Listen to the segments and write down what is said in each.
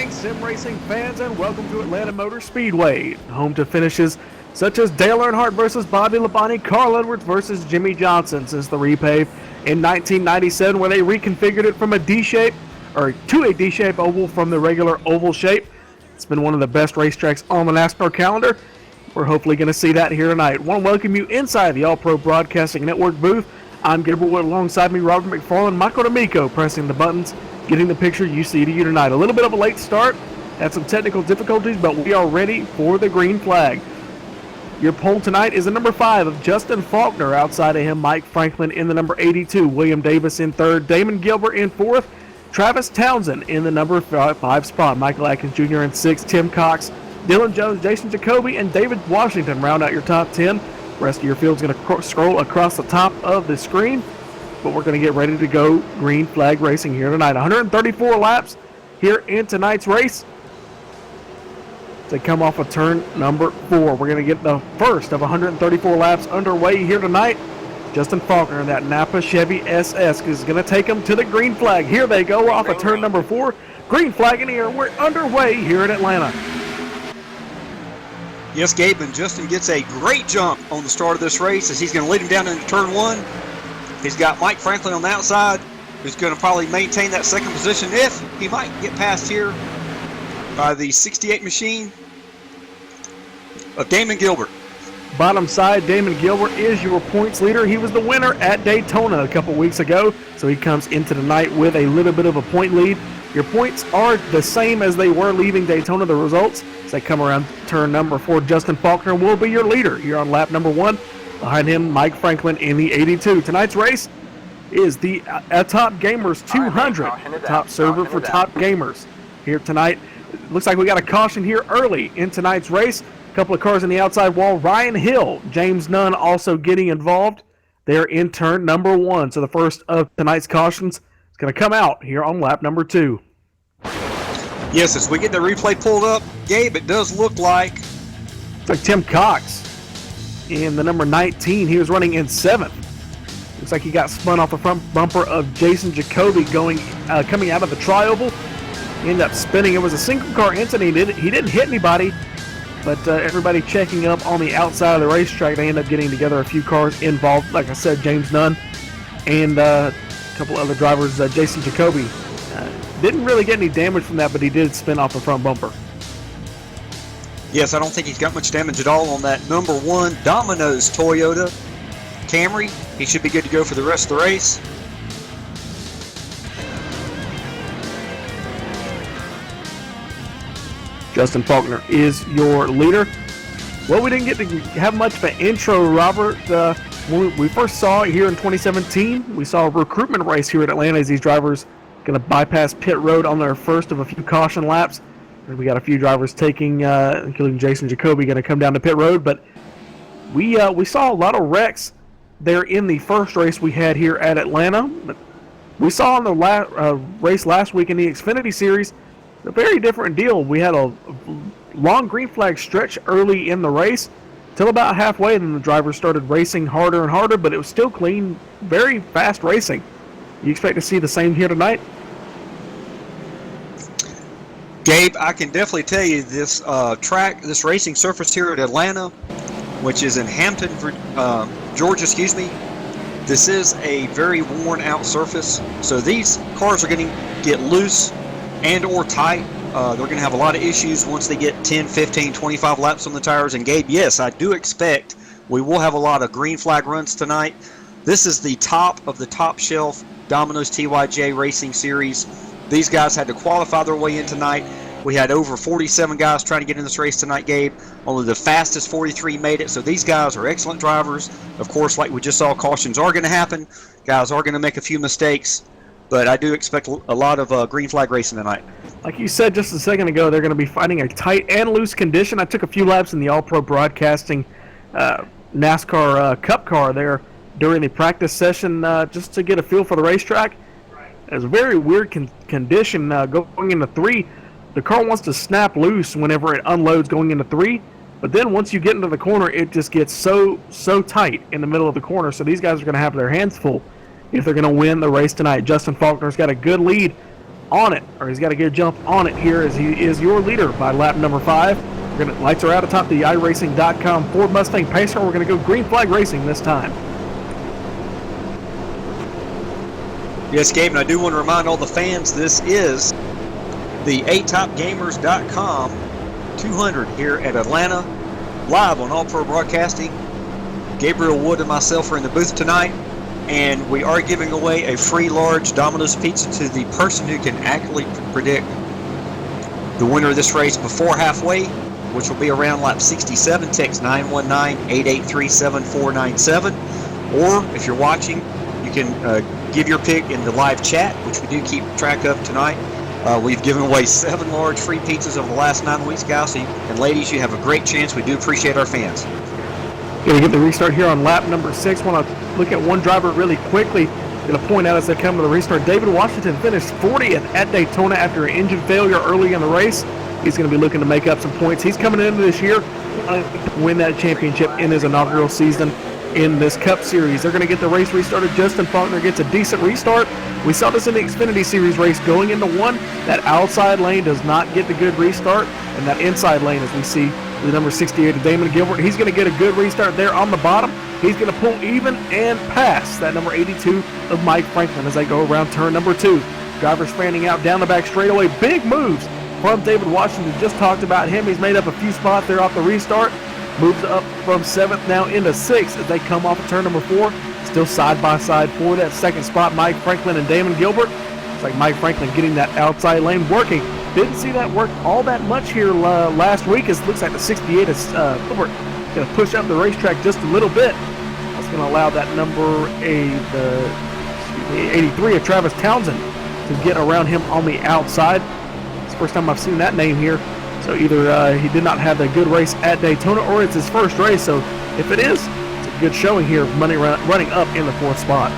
evening, sim racing fans, and welcome to Atlanta Motor Speedway, home to finishes such as Dale Earnhardt versus Bobby Labonte, Carl Edwards versus Jimmy Johnson since the repave in 1997, where they reconfigured it from a D shape, or to a D shape oval from the regular oval shape. It's been one of the best racetracks on the NASCAR calendar. We're hopefully going to see that here tonight. I want to welcome you inside the All Pro Broadcasting Network booth. I'm Gabriel Wood, alongside me, Robert McFarland, Michael D'Amico, pressing the buttons, getting the picture you see to you tonight. A little bit of a late start, had some technical difficulties, but we are ready for the green flag. Your pole tonight is the number 5 of Justin Faulkner. Outside of him, Mike Franklin in the number 82, William Davis in 3rd, Damon Gilbert in 4th, Travis Townsend in the number 5 spot, Michael Atkins Jr. in 6th, Tim Cox, Dylan Jones, Jason Jacoby, and David Washington round out your top 10. The rest of your field is going to scroll across the top of the screen, but we're going to get ready to go green flag racing here tonight. 134 laps here in tonight's race. They come off of turn number 4. We're going to get the first of 134 laps underway here tonight. Justin Faulkner in that Napa Chevy SS is going to take them to the green flag. Here they go off of turn number 4. Green flag in the air. We're underway here in Atlanta. Yes, Gabe, and Justin gets a great jump on the start of this race as he's going to lead him down into turn 1. He's got Mike Franklin on the outside, who's going to probably maintain that second position if he might get passed here by the 68 machine of Damon Gilbert. Bottom side, Damon Gilbert is your points leader. He was the winner at Daytona a couple weeks ago, so he comes into the night with a little bit of a point lead. Your points are the same as they were leaving Daytona. The results, as they come around turn number 4, Justin Faulkner will be your leader here on lap number 1. Behind him, Mike Franklin in the 82. Tonight's race is the Top Gamers 200. Top server for Top Gamers here tonight. Looks like we got a caution here early in tonight's race. A couple of cars in the outside wall. Ryan Hill, James Nunn also getting involved. They're in turn number 1. So the first of tonight's cautions is going to come out here on lap number 2. Yes, as we get the replay pulled up, Gabe, it does look like it's like Tim Cox in the number 19. He was running in 7th. Looks like he got spun off the front bumper of Jason Jacoby coming out of the tri-oval. He ended up spinning. It was a single car incident. He didn't hit anybody, but everybody checking up on the outside of the racetrack, they ended up getting together a few cars involved. Like I said, James Nunn and a couple other drivers. Jason Jacoby didn't really get any damage from that, but he did spin off the front bumper. Yes, I don't think he's got much damage at all on that number 1 Domino's Toyota Camry. He should be good to go for the rest of the race. Justin Faulkner is your leader. Well, we didn't get to have much of an intro, Robert. When we first saw it here in 2017, we saw a recruitment race here at Atlanta as these drivers going to bypass pit road on their first of a few caution laps. And we got a few drivers taking, including Jason Jacoby, going to come down to pit road. But we saw a lot of wrecks there in the first race we had here at Atlanta. But we saw in the race last week in the Xfinity Series a very different deal. We had a long green flag stretch early in the race till about halfway, and then the drivers started racing harder and harder, but it was still clean, very fast racing. You expect to see the same here tonight? Gabe, I can definitely tell you this this racing surface here at Atlanta, which is in Hampton, Georgia, this is a very worn out surface. So these cars are going to get loose and or tight. They're going to have a lot of issues once they get 10, 15, 25 laps on the tires. And Gabe, yes, I do expect we will have a lot of green flag runs tonight. This is the top of the top shelf Domino's TYJ Racing Series. These guys had to qualify their way in tonight. We had over 47 guys trying to get in this race tonight, Gabe. Only the fastest 43 made it. So these guys are excellent drivers. Of course, like we just saw, cautions are going to happen. Guys are going to make a few mistakes. But I do expect a lot of green flag racing tonight. Like you said just a second ago, they're going to be fighting a tight and loose condition. I took a few laps in the All Pro Broadcasting NASCAR Cup car there during the practice session just to get a feel for the racetrack. It was a very weird condition going into 3. The car wants to snap loose whenever it unloads going into 3, but then once you get into the corner, it just gets so tight in the middle of the corner. So these guys are going to have their hands full if they're going to win the race tonight. Justin Faulkner's got a good lead on it, or he's got a good jump on it here as he is your leader by lap number 5. Lights are out atop the iRacing.com Ford Mustang Pacer. We're going to go green flag racing this time. Yes, Gabe, and I do want to remind all the fans, this is the atopgamers.com 200 here at Atlanta, live on All Pro Broadcasting. Gabriel Wood and myself are in the booth tonight, and we are giving away a free large Domino's pizza to the person who can accurately predict the winner of this race before halfway, which will be around lap 67. Text 919-883-7497. Or if you're watching, you can give your pick in the live chat, which we do keep track of tonight. We've given away 7 large free pizzas over the last 9 weeks, guys. And ladies, you have a great chance. We do appreciate our fans. Going to get the restart here on lap number 6. Want to look at one driver really quickly. Going to point out as they come to the restart, David Washington finished 40th at Daytona after an engine failure early in the race. He's going to be looking to make up some points. He's coming into this year to win that championship in his inaugural season in this Cup Series. They're going to get the race restarted. Justin Faulkner gets a decent restart. We saw this in the Xfinity Series race going into 1. That outside lane does not get the good restart, and that inside lane, as we see the number 68 of Damon Gilbert, he's going to get a good restart there on the bottom. He's going to pull even and pass that number 82 of Mike Franklin as they go around turn number 2. Drivers fanning out down the back straightaway. Big moves from David Washington. Just talked about him. He's made up a few spots there off the restart. Moves up from 7th now into 6th as they come off of turn number 4. Still side by side for that second spot, Mike Franklin and Damon Gilbert. It's like Mike Franklin getting that outside lane working. Didn't see that work all that much here last week. It looks like the 68 is Gilbert going to push up the racetrack just a little bit. That's going to allow that number 83 of Travis Townsend to get around him on the outside. It's the first time I've seen that name here. So either he did not have a good race at Daytona, or it's his first race. So if it is, it's a good showing here, running up in the 4th spot.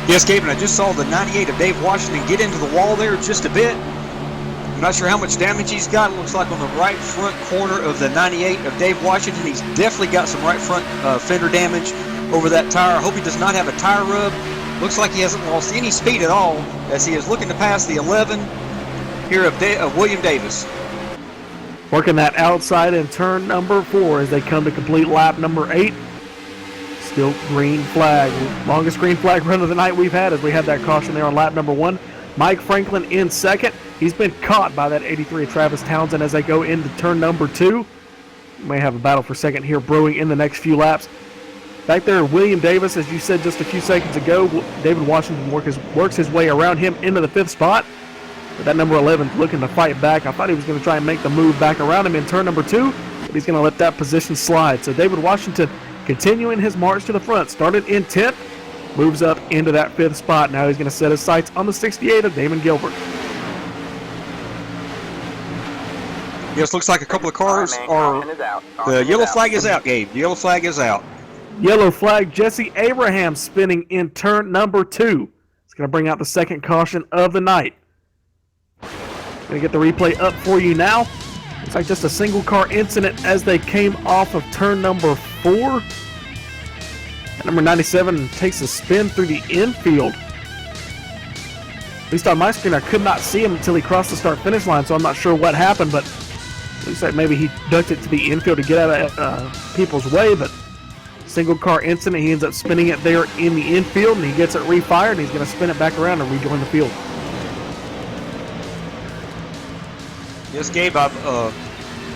Yes, Gabe, and I just saw the 98 of Dave Washington get into the wall there just a bit. I'm not sure how much damage he's got. It looks like on the right front corner of the 98 of Dave Washington, he's definitely got some right front fender damage over that tire. I hope he does not have a tire rub. Looks like he hasn't lost any speed at all as he is looking to pass the 11 here of William Davis. Working that outside in turn number 4 as they come to complete lap number 8. Still green flag. Longest green flag run of the night we've had as we had that caution there on lap number 1. Mike Franklin in 2nd. He's been caught by that 83 of Travis Townsend as they go into turn number 2. We may have a battle for 2nd here brewing in the next few laps. Back there, William Davis, as you said just a few seconds ago, David Washington works his way around him into the 5th spot. But that number 11 looking to fight back. I thought he was going to try and make the move back around him in turn number 2, but he's going to let that position slide. So David Washington continuing his march to the front. Started in 10th, moves up into that 5th spot. Now he's going to set his sights on the 68 of Damon Gilbert. Yes, looks like a couple of cars are... The yellow flag is out, Gabe. The yellow flag is out. Yellow flag, Jesse Abraham spinning in turn number 2. It's going to bring out the 2nd caution of the night. Going to get the replay up for you now. Looks like just a single car incident as they came off of turn number 4. Number 97 takes a spin through the infield. At least on my screen, I could not see him until he crossed the start-finish line, so I'm not sure what happened, but it looks like maybe he ducked it to the infield to get out of people's way, but single car incident, he ends up spinning it there in the infield, and he gets it refired, and he's going to spin it back around and rejoin the field. Yes, Gabe, I've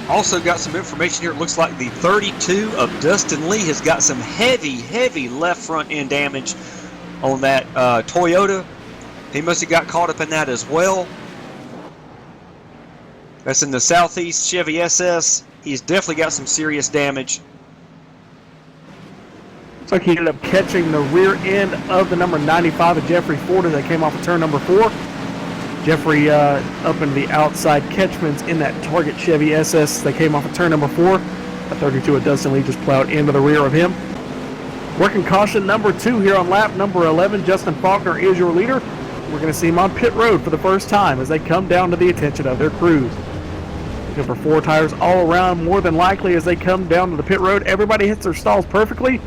also got some information here. It looks like the 32 of Dustin Lee has got some heavy left front end damage on that Toyota. He must have got caught up in that as well. That's in the Southeast Chevy SS. He's definitely got some serious damage. Looks like he ended up catching the rear end of the number 95 of Jeffrey Ford as they came off of turn number 4. Jeffrey up in the outside catchments in that Target Chevy SS. They came off of turn number 4. A 32 of Dustin Lee just plowed into the rear of him. Working caution number 2 here on lap number 11. Justin Faulkner is your leader. We're going to see him on pit road for the first time as they come down to the attention of their crews. Looking for 4 tires all around, more than likely as they come down to the pit road. Everybody hits their stalls perfectly.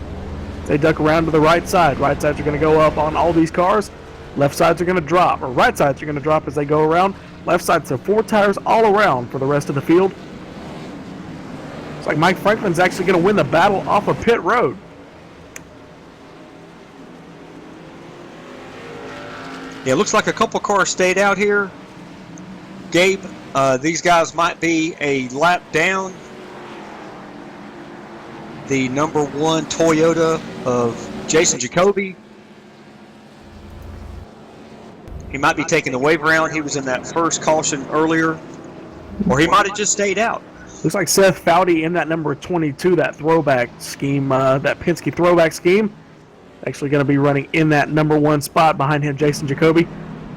They duck around to the right side. Right sides are going to go up on all these cars. Left sides are going to drop, or right sides are going to drop as they go around. Left sides, so 4 tires all around for the rest of the field. It's like Mike Franklin's actually going to win the battle off of pit road. Yeah, it looks like a couple cars stayed out here. Gabe, these guys might be a lap down. The number 1 Toyota of Jason Jacoby. He might be taking the wave around. He was in that first caution earlier. Or he might have just stayed out. Looks like Seth Foudy in that number 22, that throwback scheme, that Penske throwback scheme. Actually going to be running in that number 1 spot behind him, Jason Jacoby.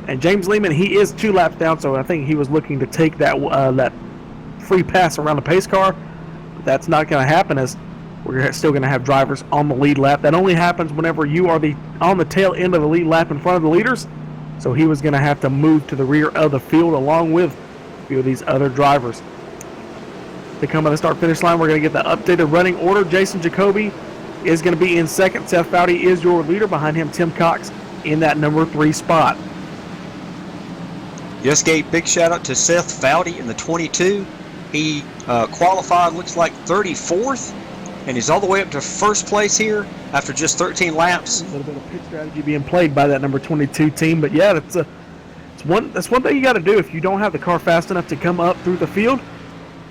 And James Lehman, he is 2 laps down, so I think he was looking to take that that free pass around the pace car. But that's not going to happen, as we're still going to have drivers on the lead lap. That only happens whenever you are on the tail end of the lead lap in front of the leaders. So he was going to have to move to the rear of the field along with a few of these other drivers. To come on the start-finish line, we're going to get the updated running order. Jason Jacoby is going to be in second. Seth Foudy is your leader. Behind him, Tim Cox in that number 3 spot. Yes, Gabe, big shout out to Seth Foudy in the 22. He qualified, looks like 34th, and he's all the way up to first place here after just 13 laps. A little bit of pit strategy being played by that number 22 team, but yeah, that's one thing you got to do if you don't have the car fast enough to come up through the field.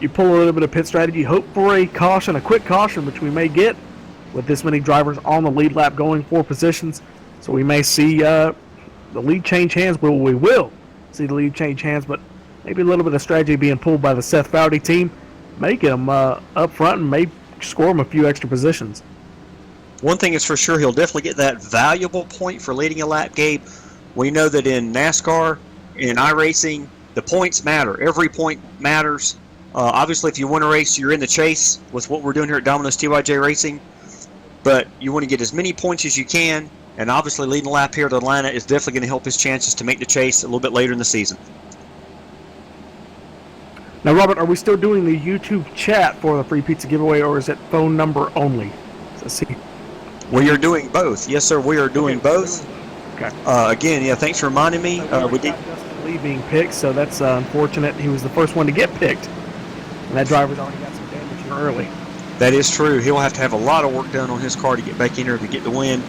You pull a little bit of pit strategy, hope for a caution, a quick caution, which we may get with this many drivers on the lead lap going 4 positions. So we may see the lead change hands. Well, we will see the lead change hands, but maybe a little bit of strategy being pulled by the Seth Foudy team may get them up front and may score them a few extra positions. One thing is for sure, he'll definitely get that valuable point for leading a lap, Gabe. We know that in NASCAR, in iRacing, the points matter. Every point matters. Obviously, if you win a race, you're in the chase with what we're doing here at Domino's TYJ Racing. But you want to get as many points as you can, and obviously leading a lap here at Atlanta is definitely going to help his chances to make the chase a little bit later in the season. Now, Robert, are we still doing the YouTube chat for the free pizza giveaway, or is it phone number only? Let's see. We are doing both. Yes, sir, we are doing both. Okay. Again, yeah, thanks for reminding me. We did. Justin Lee being picked, so that's unfortunate. He was the first one to get picked, and that driver's already got some damage here early. That is true. He'll have to have a lot of work done on his car to get back in here to get the win.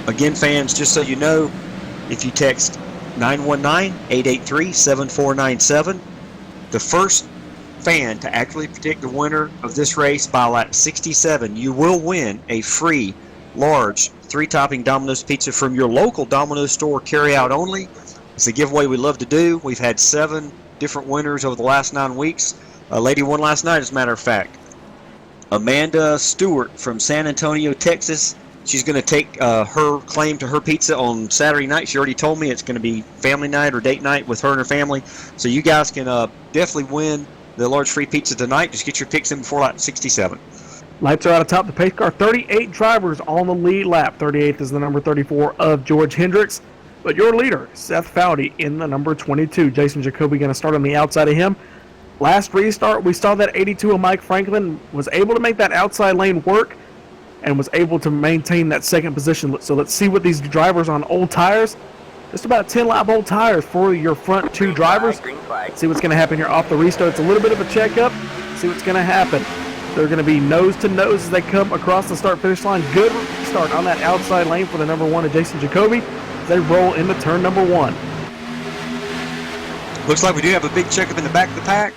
Again, fans, just so you know, if you text 919-883-7497, the first fan to actually predict the winner of this race by lap 67, you will win a free, large, 3-topping Domino's pizza from your local Domino's store, carry out only. It's a giveaway we love to do. We've had 7 different winners over the last 9 weeks. A lady won last night, as a matter of fact. Amanda Stewart from San Antonio, Texas. She's going to take her claim to her pizza on Saturday night. She already told me it's going to be family night or date night with her and her family. So you guys can definitely win the large free pizza tonight. Just get your picks in before lap 67. Lights are out atop the pace car. 38 drivers on the lead lap. 38th is the number 34 of George Hendricks. But your leader, Seth Foudy, in the number 22. Jason Jacoby going to start on the outside of him. Last restart, we saw that 82 of Mike Franklin was able to make that outside lane work and was able to maintain that second position. So let's see what these drivers on old tires, just about 10-lap old tires for your front 2 drivers. See what's going to happen here off the restart. It's a little bit of a checkup. See what's going to happen. They're going to be nose to nose as they come across the start-finish line. Good start on that outside lane for the number 1 of Jason Jacoby as they roll into turn number 1. Looks like we do have a big checkup in the back of the pack.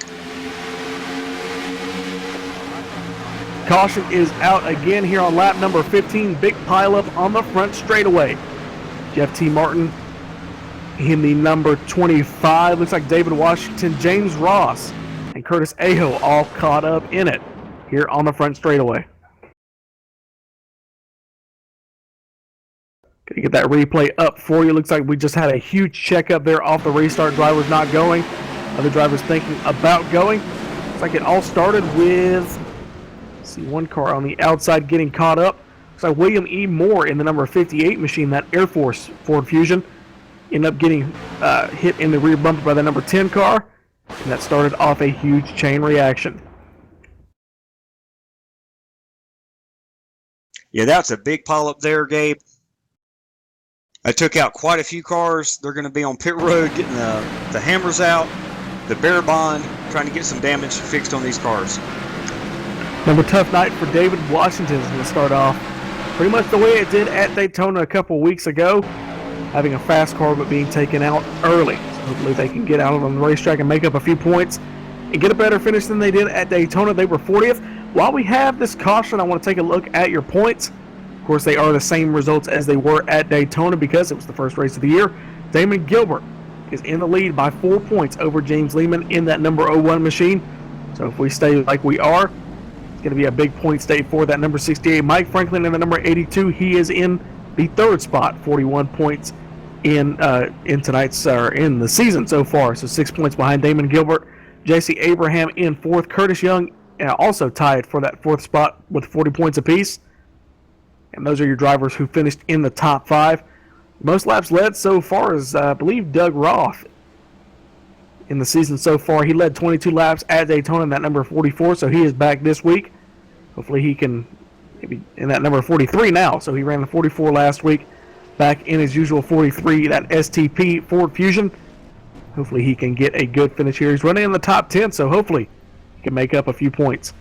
Caution is out again here on lap number 15. Big pileup on the front straightaway. Jeff T. Martin in the number 25. Looks like David Washington, James Ross, and Curtis Aho all caught up in it here on the front straightaway. Gonna get that replay up for you. Looks like we just had a huge checkup there off the restart. Drivers not going. Other drivers thinking about going. Looks like it all started with, see, one car on the outside getting caught up. Looks like William E. Moore in the number 58 machine, that Air Force Ford Fusion, ended up getting hit in the rear bumper by the number 10 car, and that started off a huge chain reaction. Yeah, that's a big pile up there, Gabe. I took out quite a few cars. They're going to be on pit road getting the hammers out, the bear bond, trying to get some damage fixed on these cars. Another tough night for David Washington is going to start off pretty much the way it did at Daytona a couple weeks ago, having a fast car but being taken out early. So hopefully they can get out on the racetrack and make up a few points and get a better finish than they did at Daytona. They were 40th. While we have this caution, I want to take a look at your points. Of course, they are the same results as they were at Daytona because it was the first race of the year. Damon Gilbert is in the lead by 4 points over James Lehman in that number 01 machine. So if we stay like we are, it's going to be a big point stay for that number 68. Mike Franklin in the number 82. He is in the third spot, 41 points in tonight's in the season so far. So 6 points behind Damon Gilbert. J.C. Abraham in fourth. Curtis Young also tied for that fourth spot with 40 points apiece. And those are your drivers who finished in the top 5. Most laps led so far is, I believe, Doug Roth in the season so far. He led 22 laps at Daytona in that number 44, so he is back this week. Hopefully he can maybe in that number 43 now. So he ran the 44 last week, back in his usual 43, that STP Ford Fusion. Hopefully he can get a good finish here. He's running in the top 10, so hopefully he can make up a few points.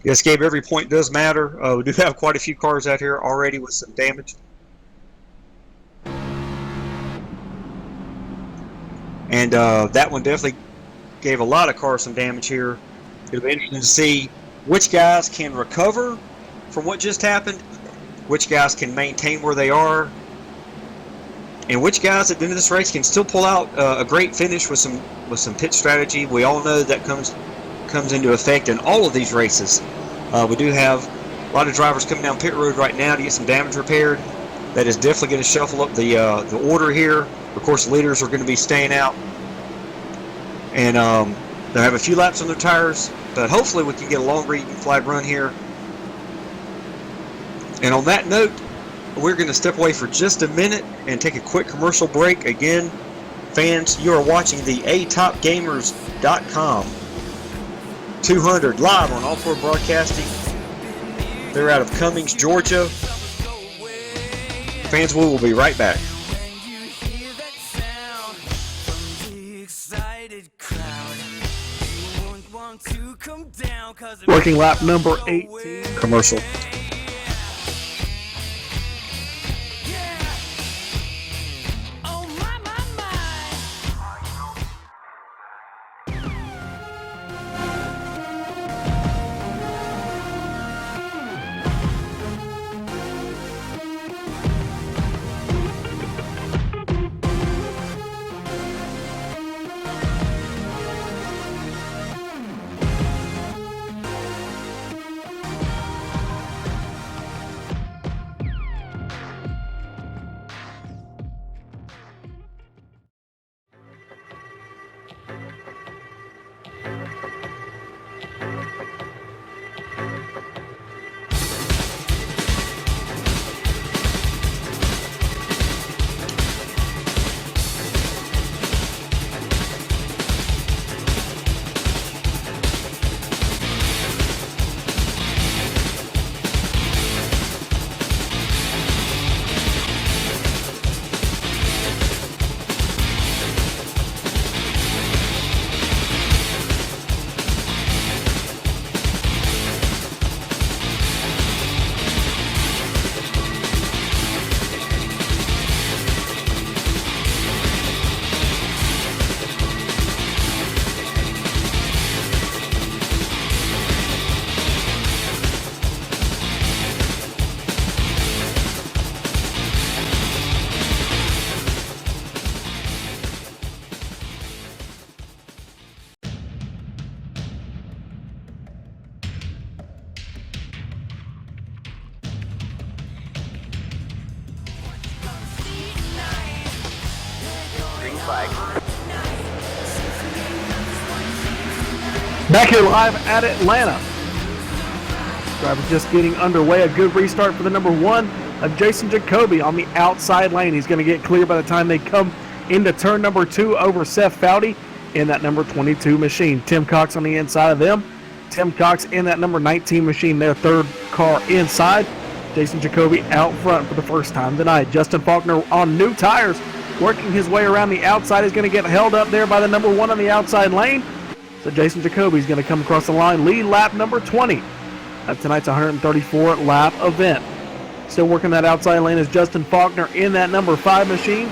Yes, Gabe, every point does matter. We do have quite a few cars out here already with some damage. And that one definitely gave a lot of cars some damage here. It'll be interesting to see which guys can recover from what just happened, which guys can maintain where they are, and which guys at the end of this race can still pull out a great finish with some pit strategy. We all know that comes into effect in all of these races. We do have a lot of drivers coming down pit road right now to get some damage repaired. That is definitely going to shuffle up the order here. Of course, the leaders are going to be staying out, and they'll have a few laps on their tires, but hopefully we can get a long Eaton flag run here. And on that note, we're going to step away for just a minute and take a quick commercial break. Again, fans, you are watching the atopgamers.com 200 live on All Four Broadcasting. They're out of Cummings, Georgia. Fans, we will be right back. Working lap number 18. Commercial. Back here live at Atlanta. Driver just getting underway. A good restart for the number 1 of Jason Jacoby on the outside lane. He's going to get clear by the time they come into turn number 2 over Seth Foudy in that number 22 machine. Tim Cox on the inside of them. Tim Cox in that number 19 machine, their third car inside. Jason Jacoby out front for the first time tonight. Justin Faulkner on new tires, working his way around the outside. He's going to get held up there by the number 1 on the outside lane. So Jason Jacoby is going to come across the line, lead lap number 20 of tonight's 134 lap event. Still working that outside lane is Justin Faulkner in that number 5 machine.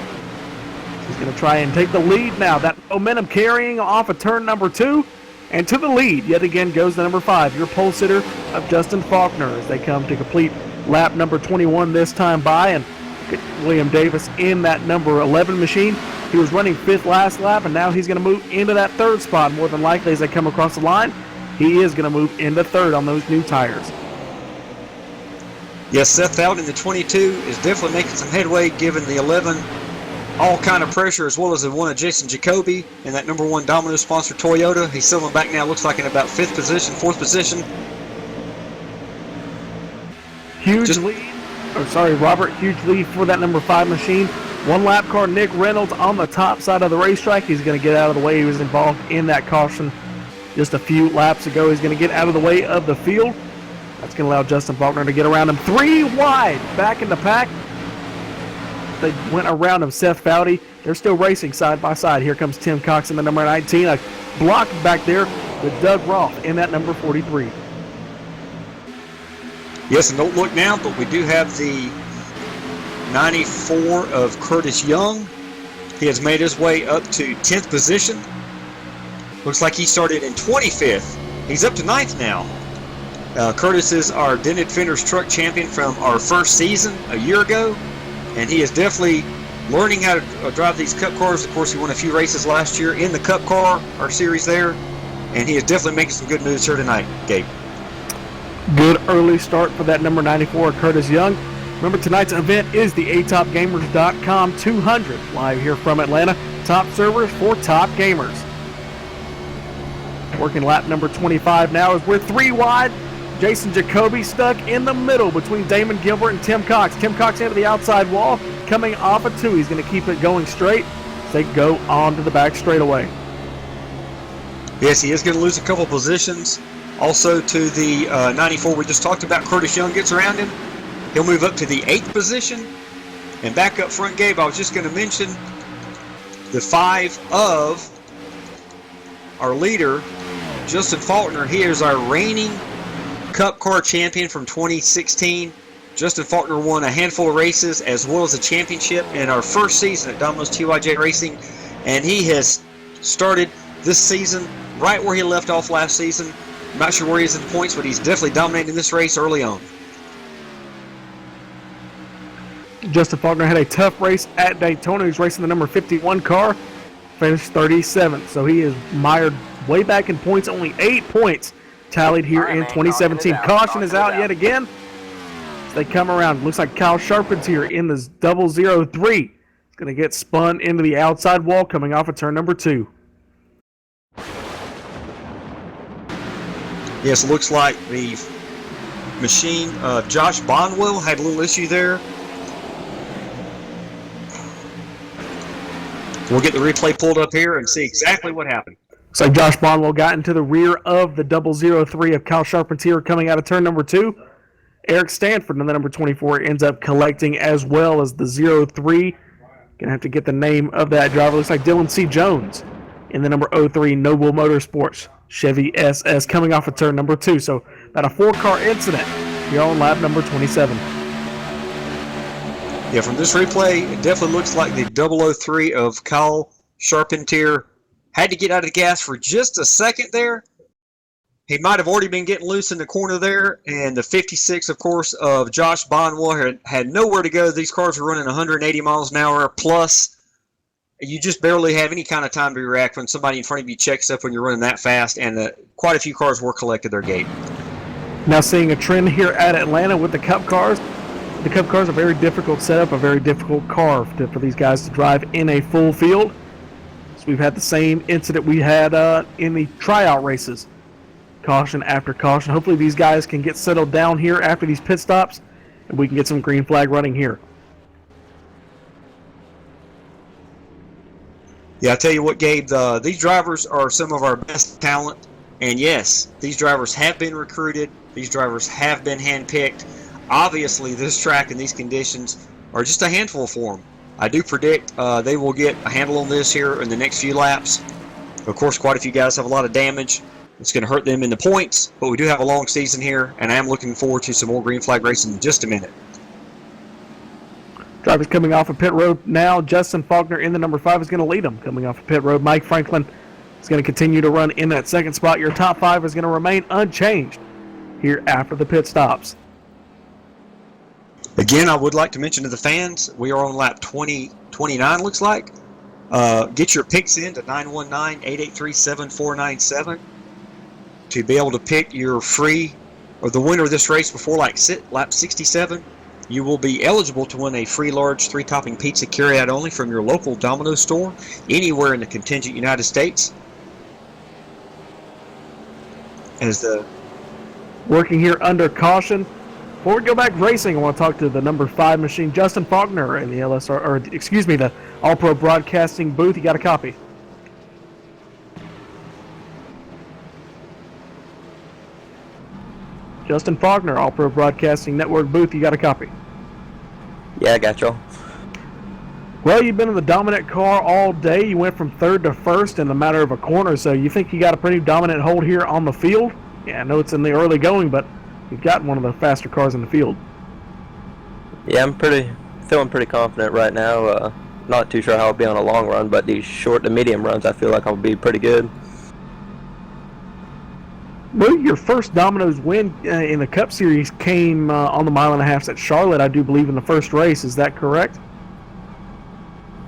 He's going to try and take the lead now. That momentum carrying off of turn number 2. And to the lead, yet again, goes the number 5, your pole sitter of Justin Faulkner, as they come to complete lap number 21 this time by. And William Davis in that number 11 machine. He was running 5th last lap, and now he's going to move into that 3rd spot. More than likely, as they come across the line, he is going to move into 3rd on those new tires. Yes, Seth Fountain in the 22 is definitely making some headway, given the 11 all kind of pressure, as well as the one of Jason Jacoby and that number 1 Domino sponsor Toyota. He's settling back now, looks like in about 5th position, 4th position. Huge lead for that number 5 machine. 1 lap car, Nick Reynolds on the top side of the racetrack. He's going to get out of the way. He was involved in that caution just a few laps ago. He's going to get out of the way of the field. That's going to allow Justin Faulkner to get around him. 3 wide back in the pack. They went around him. Seth Foudy. They're still racing side by side. Here comes Tim Cox in the number 19. A block back there with Doug Roth in that number 43. Yes, and don't look now, but we do have the 94 of Curtis Young. He has made his way up to 10th position. Looks like he started in 25th. He's up to 9th now. Curtis is our Dented Fenders truck champion from our first season a year ago, and he is definitely learning how to drive these Cup cars. Of course, he won a few races last year in the Cup car, our series there, and he is definitely making some good moves here tonight, Gabe. Good early start for that number 94, Curtis Young. Remember, tonight's event is the atopgamers.com 200, live here from Atlanta. Top servers for top gamers. Working lap number 25 now as we're 3 wide. Jason Jacoby stuck in the middle between Damon Gilbert and Tim Cox. Tim Cox into the outside wall, coming off of 2. He's going to keep it going straight as they go on to the back straightaway. Yes, he is going to lose a couple positions. Also to the 94 we just talked about, Curtis Young gets around him. He'll move up to the 8th position. And back up front, Gabe, I was just going to mention the 5 of our leader, Justin Faulkner. He is our reigning Cup car champion from 2016. Justin Faulkner won a handful of races as well as a championship in our first season at Domino's TYJ Racing. And he has started this season right where he left off last season. I'm not sure where he is in the points, but he's definitely dominating this race early on. Justin Faulkner had a tough race at Daytona. He's racing the number 51 car, finished 37th. So he is mired way back in points, only 8 points tallied here in 2017. Caution is out yet again as they come around. Looks like Kyle Sharpens here in this 003. He's going to get spun into the outside wall coming off of turn number 2. Yes, it looks like the machine of Josh Bonwell had a little issue there. We'll get the replay pulled up here and see exactly what happened. Looks like Josh Bonwell got into the rear of the 003 of Kyle Charpentier coming out of turn number 2. Eric Stanford in the number 24 ends up collecting as well as the 03. Gonna have to get the name of that driver. Looks like Dylan C. Jones in the number 03 Noble Motorsports Chevy SS coming off of turn number 2. So about a 4-car incident here on lap number 27. Yeah, from this replay, it definitely looks like the 003 of Kyle Charpentier had to get out of the gas for just a second there. He might have already been getting loose in the corner there, and the 56, of course, of Josh Bonwell had nowhere to go. These cars were running 180 miles an hour plus. You just barely have any kind of time to react when somebody in front of you checks up when you're running that fast, and quite a few cars were collected their gate. Now seeing a trend here at Atlanta with the Cup cars. The Cup cars are a very difficult setup, a very difficult car for these guys to drive in a full field. So we've had the same incident we had in the tryout races. Caution after caution. Hopefully these guys can get settled down here after these pit stops, and we can get some green flag running here. Yeah, I tell you what, Gabe, these drivers are some of our best talent. And yes, these drivers have been recruited. These drivers have been handpicked. Obviously, this track and these conditions are just a handful for them. I do predict they will get a handle on this here in the next few laps. Of course, quite a few guys have a lot of damage. It's going to hurt them in the points, but we do have a long season here, and I am looking forward to some more green flag racing in just a minute. Drivers coming off of pit road now. Justin Faulkner in the number 5 is going to lead them coming off of pit road. Mike Franklin is going to continue to run in that second spot. Your top 5 is going to remain unchanged here after the pit stops. Again, I would like to mention to the fans, we are on lap 29, looks like. Get your picks in to 919-883-7497 to be able to pick your free or the winner of this race before lap 67. You will be eligible to win a free large 3-topping pizza carryout only from your local Domino's store anywhere in the contingent United States. As the working here under caution. Before we go back racing, I want to talk to the number 5 machine, Justin Faulkner, in the the All Pro Broadcasting booth. You got a copy? Justin Faulkner, All Pro Broadcasting Network booth. You got a copy? Yeah, I got y'all. Well, you've been in the dominant car all day. You went from 3rd to 1st in a matter of a corner, so you think you got a pretty dominant hold here on the field? Yeah, I know it's in the early going, but you've got one of the faster cars in the field. Yeah, I'm feeling pretty confident right now. Not too sure how I'll be on a long run, but these short to medium runs, I feel like I'll be pretty good. Well, your first Domino's win in the Cup Series came on the 1.5 miles at Charlotte, I do believe, in the first race. Is that correct?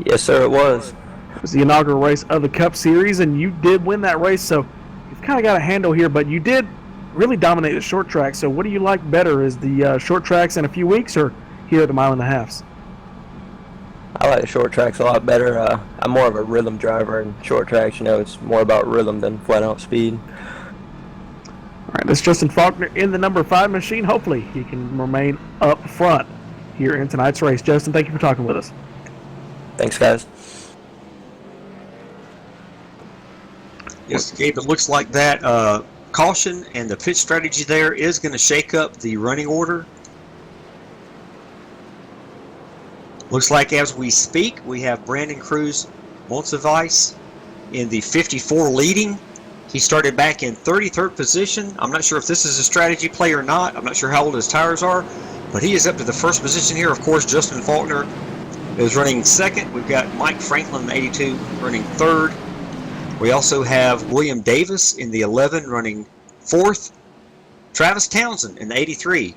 Yes, sir, it was. It was the inaugural race of the Cup Series, and you did win that race, so you've kind of got a handle here, but you did really dominate the short track. So what do you like better, is the short tracks in a few weeks or here at the 1.5 miles? I like the short tracks a lot better. I'm more of a rhythm driver, and short tracks, it's more about rhythm than flat-out speed. All right, this is Justin Faulkner in the number 5 machine. Hopefully he can remain up front here in tonight's race. Justin, thank you for talking with us. Thanks, guys. Yes, Gabe, it looks like that caution and the pit strategy there is going to shake up the running order. Looks like as we speak, we have Brandon Cruz Monsivais in the 54 leading. He started back in 33rd position. I'm not sure if this is a strategy play or not. I'm not sure how old his tires are, but he is up to the first position here. Of course, Justin Faulkner is running second. We've got Mike Franklin in the 82 running third. We also have William Davis in the 11 running fourth. Travis Townsend in the 83.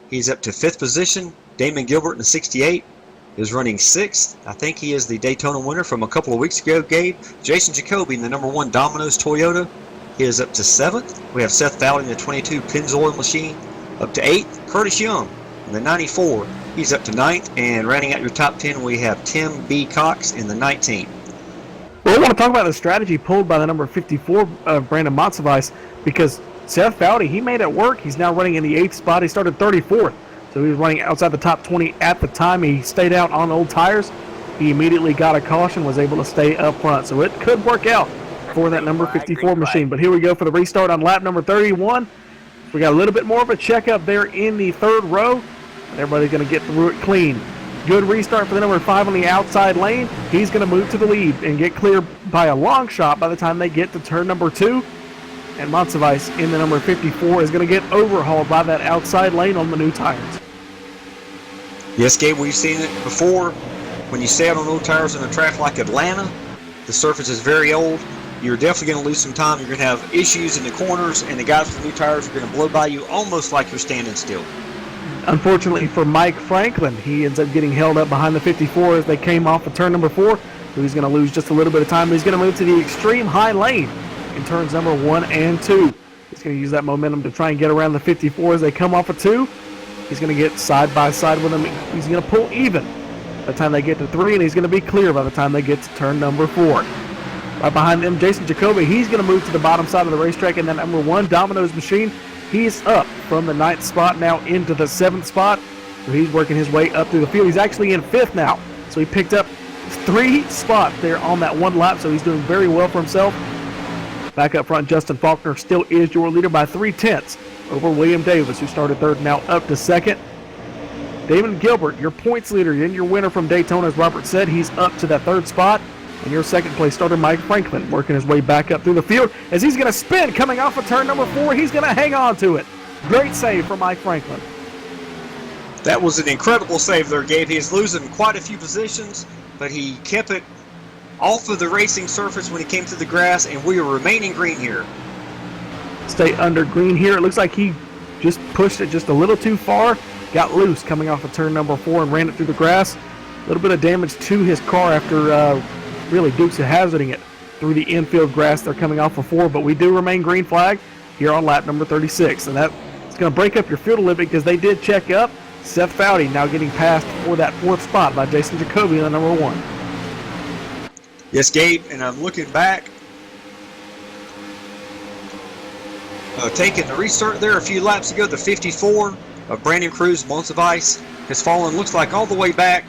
He's up to 5th position. Damon Gilbert in the 68 is running 6th. I think he is the Daytona winner from a couple of weeks ago, Gabe. Jason Jacoby in the number 1 Domino's Toyota. He is up to 7th. We have Seth Fowler in the 22 Pennzoil machine up to 8th. Curtis Young in the 94. He's up to 9th. And rounding out your top 10, we have Tim B. Cox in the 19. Well, I want to talk about the strategy pulled by the number 54 of Brandon Monsivais, because Seth Fowler, he made it work. He's now running in the 8th spot. He started 34th. So he was running outside the top 20 at the time. He stayed out on old tires. He immediately got a caution, was able to stay up front. So it could work out for that number 54 machine. But here we go for the restart on lap number 31. We got a little bit more of a checkup there in the 3rd row. Everybody's going to get through it clean. Good restart for the number 5 on the outside lane. He's going to move to the lead and get clear by a long shot by the time they get to turn number 2. And Monsivais in the number 54 is going to get overhauled by that outside lane on the new tires. Yes, Gabe, we've seen it before. When you stay out on old tires in a track like Atlanta, the surface is very old. You're definitely going to lose some time. You're going to have issues in the corners, and the guys with the new tires are going to blow by you almost like you're standing still. Unfortunately for Mike Franklin, he ends up getting held up behind the 54 as they came off of turn number 4. So he's going to lose just a little bit of time. He's going to move to the extreme high lane in turns number 1 and 2. He's going to use that momentum to try and get around the 54 as they come off of 2. He's going to get side by side with him. He's going to pull even by the time they get to 3, and he's going to be clear by the time they get to turn number 4. Right behind them, Jason Jacoby, he's going to move to the bottom side of the racetrack in that number 1 Domino's machine. He's up from the 9th spot now into the 7th spot. So he's working his way up through the field. He's actually in 5th now. So he picked up 3 spots there on that 1 lap, so he's doing very well for himself. Back up front, Justin Faulkner still is your leader by 3/10 over William Davis, who started 3rd, now up to 2nd. Damon Gilbert, your points leader and your winner from Daytona, as Robert said, he's up to that third spot. And your second place starter, Mike Franklin, working his way back up through the field as he's going to spin coming off of turn number 4. He's going to hang on to it. Great save for Mike Franklin. That was an incredible save there, Gabe. He was losing quite a few positions, but he kept it off of the racing surface when he came to the grass, and we are remaining green here. Stay under green here. It looks like he just pushed it just a little too far, got loose coming off of turn number 4 and ran it through the grass. A little bit of damage to his car after really Dukes of hazarding it through the infield grass. They're coming off of 4, but we do remain green flag here on lap number 36. And that's going to break up your field a little bit because they did check up. Seth Foudy now getting passed for that 4th spot by Jason Jacoby on number 1. Yes, Gabe, and I'm looking back. Taking the restart there a few laps ago, the 54 of Brandon Cruz, Months of Ice, has fallen, looks like, all the way back.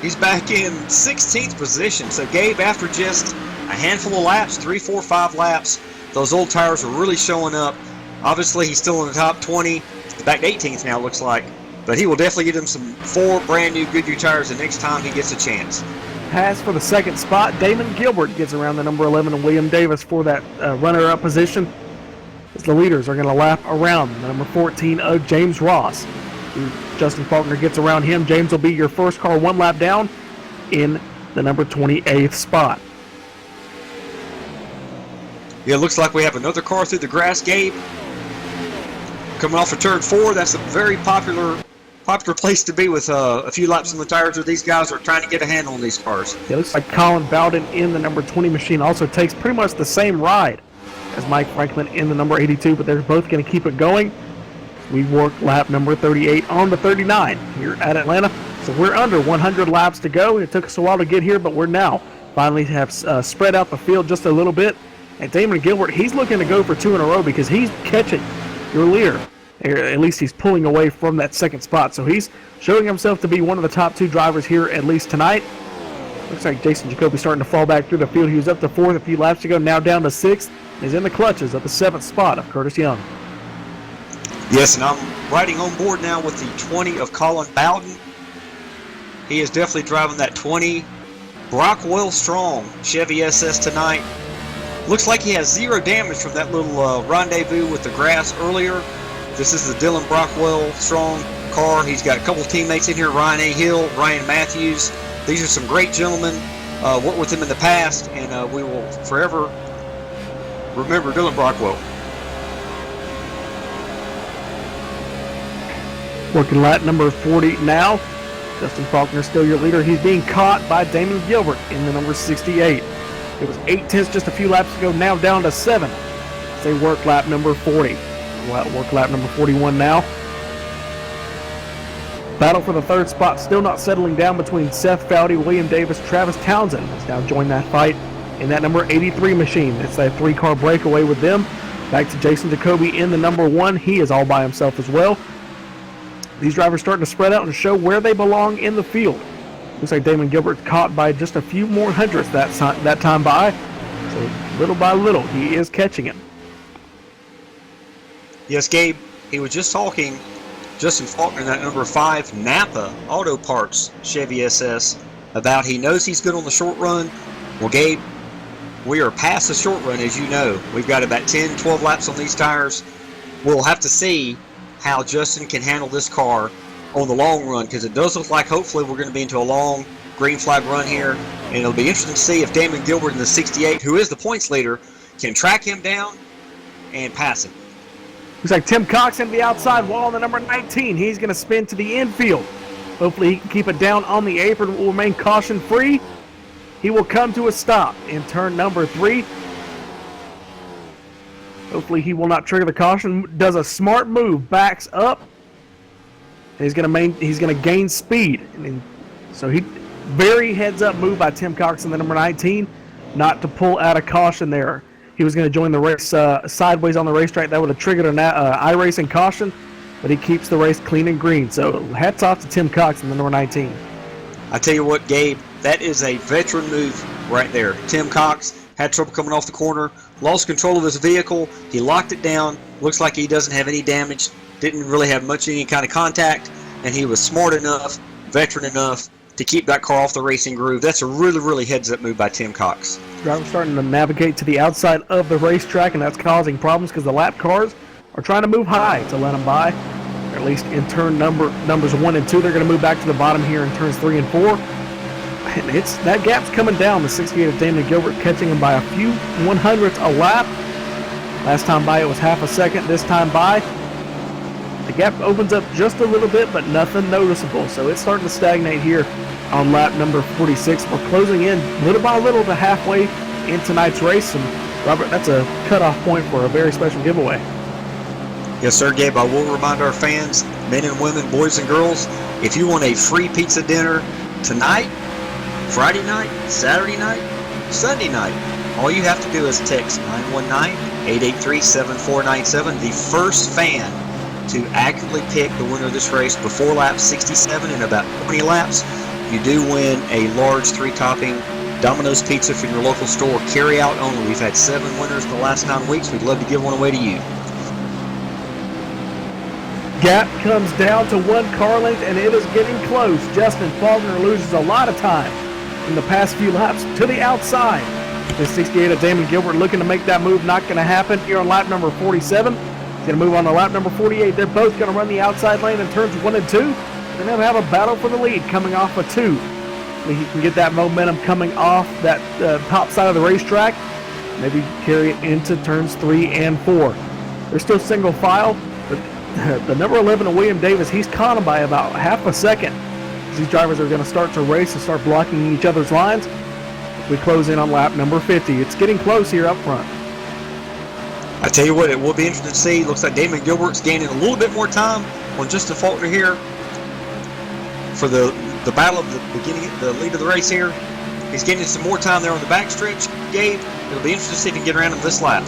He's back in 16th position. So, Gabe, after just a handful of laps, 3, 4, 5 laps, those old tires are really showing up. Obviously, he's still in the top 20. He's back to 18th now, looks like. But he will definitely get him some 4 brand new Goodyear tires the next time he gets a chance. Pass for the second spot. Damon Gilbert gets around the number 11 and William Davis for that runner-up position. As the leaders are going to lap around the number 14 of James Ross. Justin Faulkner gets around him. James will be your first car 1 lap down in the number 28th spot. Yeah, it looks like we have another car through the grass, Gabe. Coming off of turn 4, that's a very popular place to be with a few laps on the tires where these guys are trying to get a handle on these cars. It looks like Colin Bowden in the number 20 machine also takes pretty much the same ride as Mike Franklin in the number 82, but they're both going to keep it going. We work lap number 38 on to 39 here at Atlanta. So we're under 100 laps to go. It took us a while to get here, but we're now finally have spread out the field just a little bit. And Damon Gilbert, he's looking to go for 2 in a row because he's catching your leader. Or at least he's pulling away from that second spot. So he's showing himself to be one of the top 2 drivers here at least tonight. Looks like Jason Jacoby starting to fall back through the field. He was up to 4th a few laps ago, now down to 6th. He's in the clutches of the 7th spot of Curtis Young. Yes, and I'm riding on board now with the 20 of Colin Bowden. He is definitely driving that 20 Brockwell Strong Chevy SS tonight. Looks like he has 0 damage from that little rendezvous with the grass earlier. This is the Dylan Brockwell Strong car. He's got a couple teammates in here, Ryan A. Hill, Ryan Matthews. These are some great gentlemen. Worked with him in the past, and we will forever remember Dylan Brockwell. Working lap number 40 now. Justin Faulkner still your leader. He's being caught by Damon Gilbert in the number 68. It was 8/10 just a few laps ago, now down to 7. They work lap number 40. Work lap number 41 now. Battle for the 3rd spot still not settling down between Seth Foudy, William Davis, Travis Townsend has now joined that fight in that number 83 machine. It's that 3-car breakaway with them. Back to Jason Jacoby in the number 1. He is all by himself as well. These drivers starting to spread out and show where they belong in the field. Looks like Damon Gilbert caught by just a few more hundredths that time by. So little by little, he is catching it. Yes, Gabe, he was just talking, Justin Faulkner, that number 5 Napa Auto Parts Chevy SS, about he knows he's good on the short run. Well, Gabe, we are past the short run, as you know. We've got about 10, 12 laps on these tires. We'll have to see how Justin can handle this car on the long run, because it does look like hopefully we're going to be into a long green flag run here, and it'll be interesting to see if Damon Gilbert in the 68, who is the points leader, can track him down and pass him. Looks like Tim Cox into the outside wall on the number 19. He's going to spin to the infield. Hopefully he can keep it down on the apron, will remain caution free. He will come to a stop in turn number 3. Hopefully he will not trigger the caution. Does a smart move, backs up. And he's going to gain speed. So he very heads up move by Tim Cox in the number 19, not to pull out a caution there. He was going to join the race sideways on the racetrack. That would have triggered an iRacing caution, but he keeps the race clean and green. So hats off to Tim Cox in the number 19. I tell you what, Gabe, that is a veteran move right there. Tim Cox had trouble coming off the corner, lost control of his vehicle. He locked it down. Looks like he doesn't have any damage didn't really have any kind of contact, and he was smart enough, veteran enough to keep that car off the racing groove. That's a really, really heads-up move by Tim Cox. Driver's starting to navigate to the outside of the racetrack, and that's causing problems because the lap cars are trying to move high to let them by. Or at least in turn numbers 1 and 2, they're going to move back to the bottom here in turns 3 and 4. And that gap's coming down. The 68 of Damon Gilbert catching him by a few 100ths a lap. Last time by it was half a second. This time by, the gap opens up just a little bit, but nothing noticeable. So it's starting to stagnate here on lap number 46. We're closing in little by little to halfway in tonight's race. And Robert, that's a cutoff point for a very special giveaway. Yes, sir, Gabe. I will remind our fans, men and women, boys and girls, if you want a free pizza dinner tonight, Friday night, Saturday night, Sunday night, all you have to do is text 919-883-7497. The first fan to accurately pick the winner of this race before lap 67 in about 20 laps, you do win a large 3-topping Domino's pizza from your local store, carry out only. We've had 7 winners in the last 9 weeks. We'd love to give one away to you. Gap comes down to 1 car length, and it is getting close. Justin Faulkner loses a lot of time in the past few laps to the outside. The 68 of Damon Gilbert looking to make that move. Not going to happen here on lap number 47. He's going to move on to lap number 48. They're both going to run the outside lane in turns 1 and 2. They're going to have a battle for the lead coming off of 2. He can get that momentum coming off that top side of the racetrack. Maybe carry it into turns 3 and 4. They're still single file, but the number 11 of William Davis, he's caught him by about half a second. These drivers are going to start to race and start blocking each other's lines. We close in on lap number 50. It's getting close here up front. I tell you what, it will be interesting to see. Looks like Damon Gilbert's gaining a little bit more time on Justin Faulkner here for the battle of the beginning, the lead of the race here. He's gaining some more time there on the backstretch. Gabe, it'll be interesting to see if he can get around him this lap.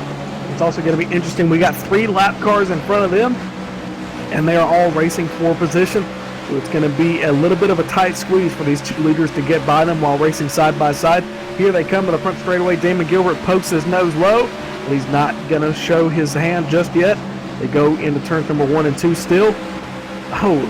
It's also going to be interesting. We got 3 lap cars in front of them, and they are all racing for position. So it's going to be a little bit of a tight squeeze for these 2 leaders to get by them while racing side by side. Here they come to the front straightaway. Damon Gilbert pokes his nose low, but he's not going to show his hand just yet. They go into turns number 1 and 2 still. Oh,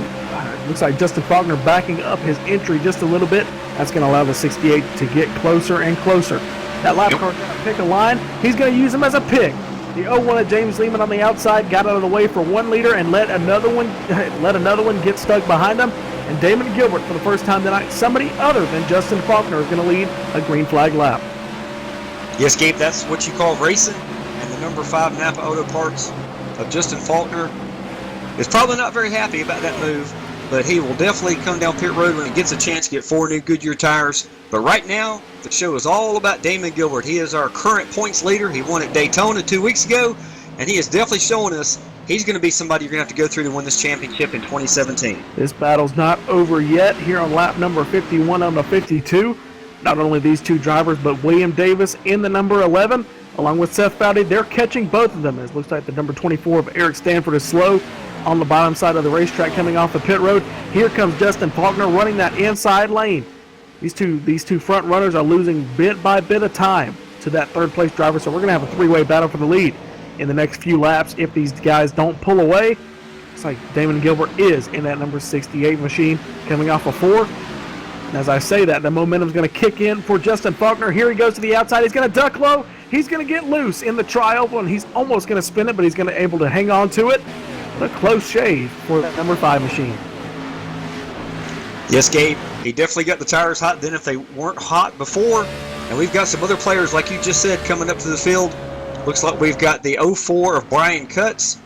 looks like Justin Faulkner backing up his entry just a little bit. That's going to allow the 68 to get closer and closer. That lap car is going to pick a line. He's going to use him as a pick. The 01 of James Lehman on the outside got out of the way for 1 leader and let another one get stuck behind him. And Damon Gilbert, for the first time tonight, somebody other than Justin Faulkner is going to lead a green flag lap. Yes, Gabe, that's what you call racing. And the number 5 Napa Auto Parts of Justin Faulkner is probably not very happy about that move, but he will definitely come down pit road when he gets a chance to get 4 new Goodyear tires. But right now, the show is all about Damon Gilbert. He is our current points leader. He won at Daytona 2 weeks ago, and he is definitely showing us he's going to be somebody you're going to have to go through to win this championship in 2017. This battle's not over yet here on lap number 51 on the 52. Not only these 2 drivers, but William Davis in the number 11, along with Seth Foudy. They're catching both of them. It looks like the number 24 of Eric Stanford is slow on the bottom side of the racetrack coming off the pit road. Here comes Justin Faulkner running that inside lane. These two front runners are losing bit by bit of time to that 3rd place driver, so we're going to have a 3-way battle for the lead in the next few laps if these guys don't pull away. Looks like Damon Gilbert is in that number 68 machine coming off of 4. And as I say that, the momentum's going to kick in for Justin Faulkner. Here he goes to the outside. He's going to duck low. He's going to get loose in the tri-oval, and he's almost going to spin it, but he's going to be able to hang on to it. But a close shave for that number 5 machine. Yes, Gabe, he definitely got the tires hot then if they weren't hot before. And we've got some other players, like you just said, coming up to the field. Looks like we've got the 04 of Brian Cutts.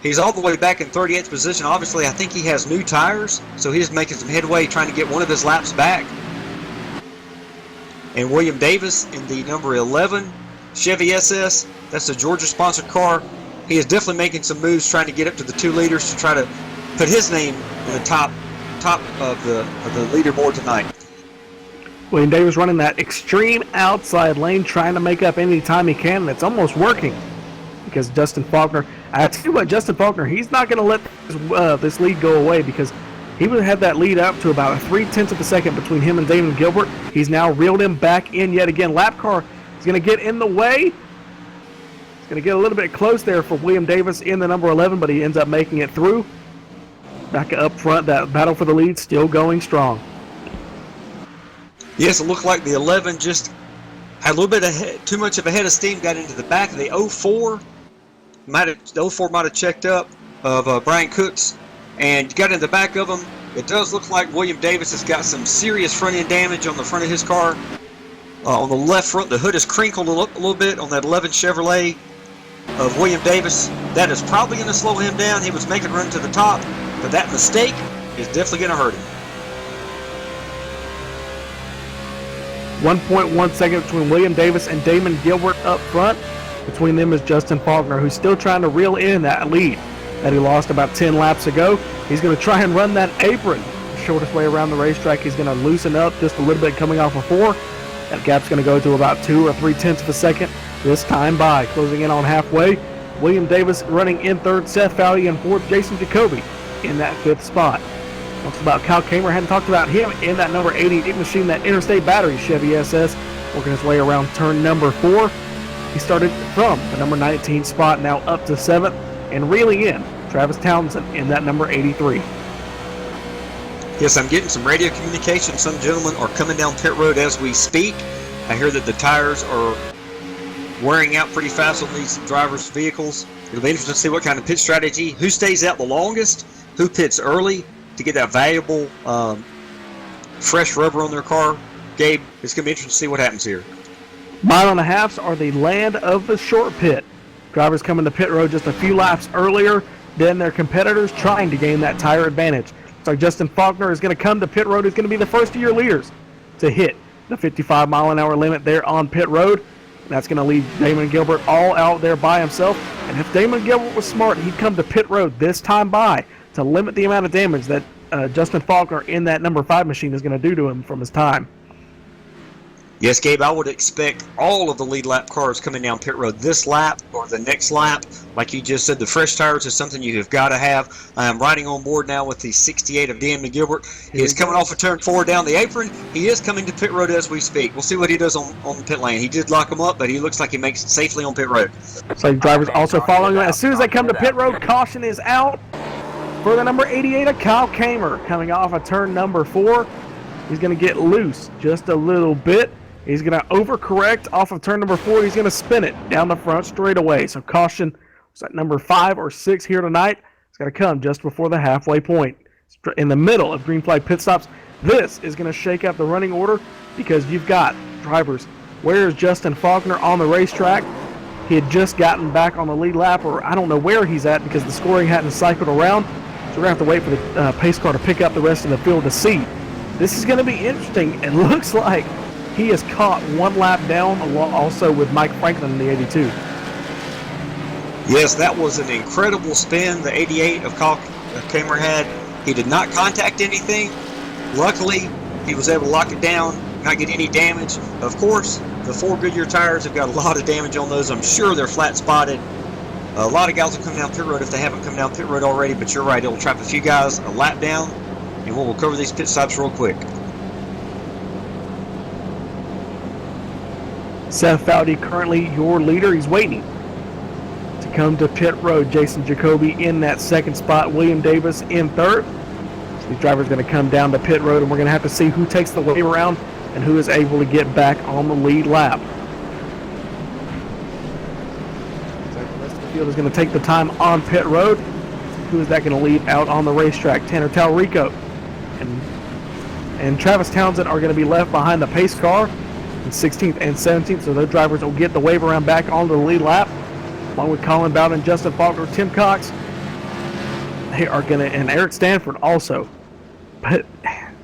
He's all the way back in 38th position. Obviously, I think he has new tires, so he's making some headway trying to get one of his laps back. And William Davis in the number 11 Chevy SS. That's a Georgia-sponsored car. He is definitely making some moves trying to get up to the 2 leaders to try to put his name in the top of the leaderboard tonight. William Davis running that extreme outside lane, trying to make up any time he can, and it's almost working because Justin Faulkner, I tell you what, Justin Faulkner, he's not going to let this lead go away because he would have had that lead up to about a 0.3 of a second between him and Damon Gilbert. He's now reeled him back in yet again. Lap car is going to get in the way. Going to get a little bit close there for William Davis in the number 11, but he ends up making it through. Back up front, that battle for the lead still going strong. Yes, it looked like the 11 just had a little bit too much of a head of steam, got into the back of the 04. The 04 might have checked up of Brian Cooks and got in the back of him. It does look like William Davis has got some serious front end damage on the front of his car. On the left front, the hood is crinkled a little bit on that 11 Chevrolet of William Davis. That is probably going to slow him down. He was making a run to the top, but that mistake is definitely going to hurt him. 1.1 seconds between William Davis and Damon Gilbert up front. Between them is Justin Faulkner, who's still trying to reel in that lead that he lost about 10 laps ago. He's going to try and run that apron the shortest way around the racetrack. He's going to loosen up just a little bit coming off of 4. That gap's going to go to about 2 or 3/10 of a second this time by. Closing in on halfway, William Davis running in 3rd, Seth Fowdy in 4th, Jason Jacoby in that 5th spot. Talks about Kyle Kamer, hadn't talked about him in that number 88 machine, that Interstate Battery Chevy SS, working his way around turn number 4. He started from the number 19 spot, now up to 7th, and reeling in Travis Townsend in that number 83. Yes, I'm getting some radio communication. Some gentlemen are coming down pit road as we speak. I hear that the tires are wearing out pretty fast on these drivers' vehicles. It'll be interesting to see what kind of pit strategy, who stays out the longest, who pits early to get that valuable fresh rubber on their car. Gabe, it's going to be interesting to see what happens here. Mile and a halves are the land of the short pit. Drivers coming to pit road just a few laps earlier than their competitors, trying to gain that tire advantage. So Justin Faulkner is going to come to pit road. He's going to be the first of your leaders to hit the 55-mile-an-hour limit there on pit road. That's going to leave Damon Gilbert all out there by himself. And if Damon Gilbert was smart, he'd come to pit road this time by to limit the amount of damage that Justin Faulkner in that number 5 machine is going to do to him from his time. Yes, Gabe, I would expect all of the lead lap cars coming down pit road this lap or the next lap. Like you just said, the fresh tires is something you have got to have. I am riding on board now with the 68 of Damon Gilbert. He is coming off of turn 4 down the apron. He is coming to pit road as we speak. We'll see what he does on the pit lane. He did lock him up, but he looks like he makes it safely on pit road. So drivers also following him. As soon as they come to pit road, caution is out for the number 88 of Kyle Kamer. Coming off of turn number 4, he's going to get loose just a little bit. He's going to overcorrect off of turn number 4. He's going to spin it down the front straightaway. So caution, was that number 5 or 6 here tonight? It's going to come just before the halfway point. In the middle of green flag pit stops, this is going to shake up the running order because you've got drivers. Where's Justin Faulkner on the racetrack? He had just gotten back on the lead lap, or I don't know where he's at because the scoring hadn't cycled around. So we're going to have to wait for the pace car to pick up the rest of the field to see. This is going to be interesting. It looks like he is caught one lap down, also with Mike Franklin in the 82. Yes, that was an incredible spin the 88 of Kyle Kamer had. He did not contact anything. Luckily, he was able to lock it down, not get any damage. Of course, the 4 Goodyear tires have got a lot of damage on those. I'm sure they're flat spotted. A lot of guys will come down pit road if they haven't come down pit road already, but you're right, it'll trap a few guys a lap down, and we'll cover these pit stops real quick. Seth Fowdy currently your leader. He's waiting to come to pit road. Jason Jacoby in that 2nd spot. William Davis in 3rd. So these drivers are going to come down to pit road, and we're going to have to see who takes the wave around and who is able to get back on the lead lap. So the rest of the field is going to take the time on pit road. Who is that going to leave out on the racetrack? Tanner Talrico and Travis Townsend are going to be left behind the pace car. 16th and 17th, so those drivers will get the wave around back onto the lead lap, along with Colin Bowden, Justin Faulkner, Tim Cox. They are going to, and Eric Stanford also. But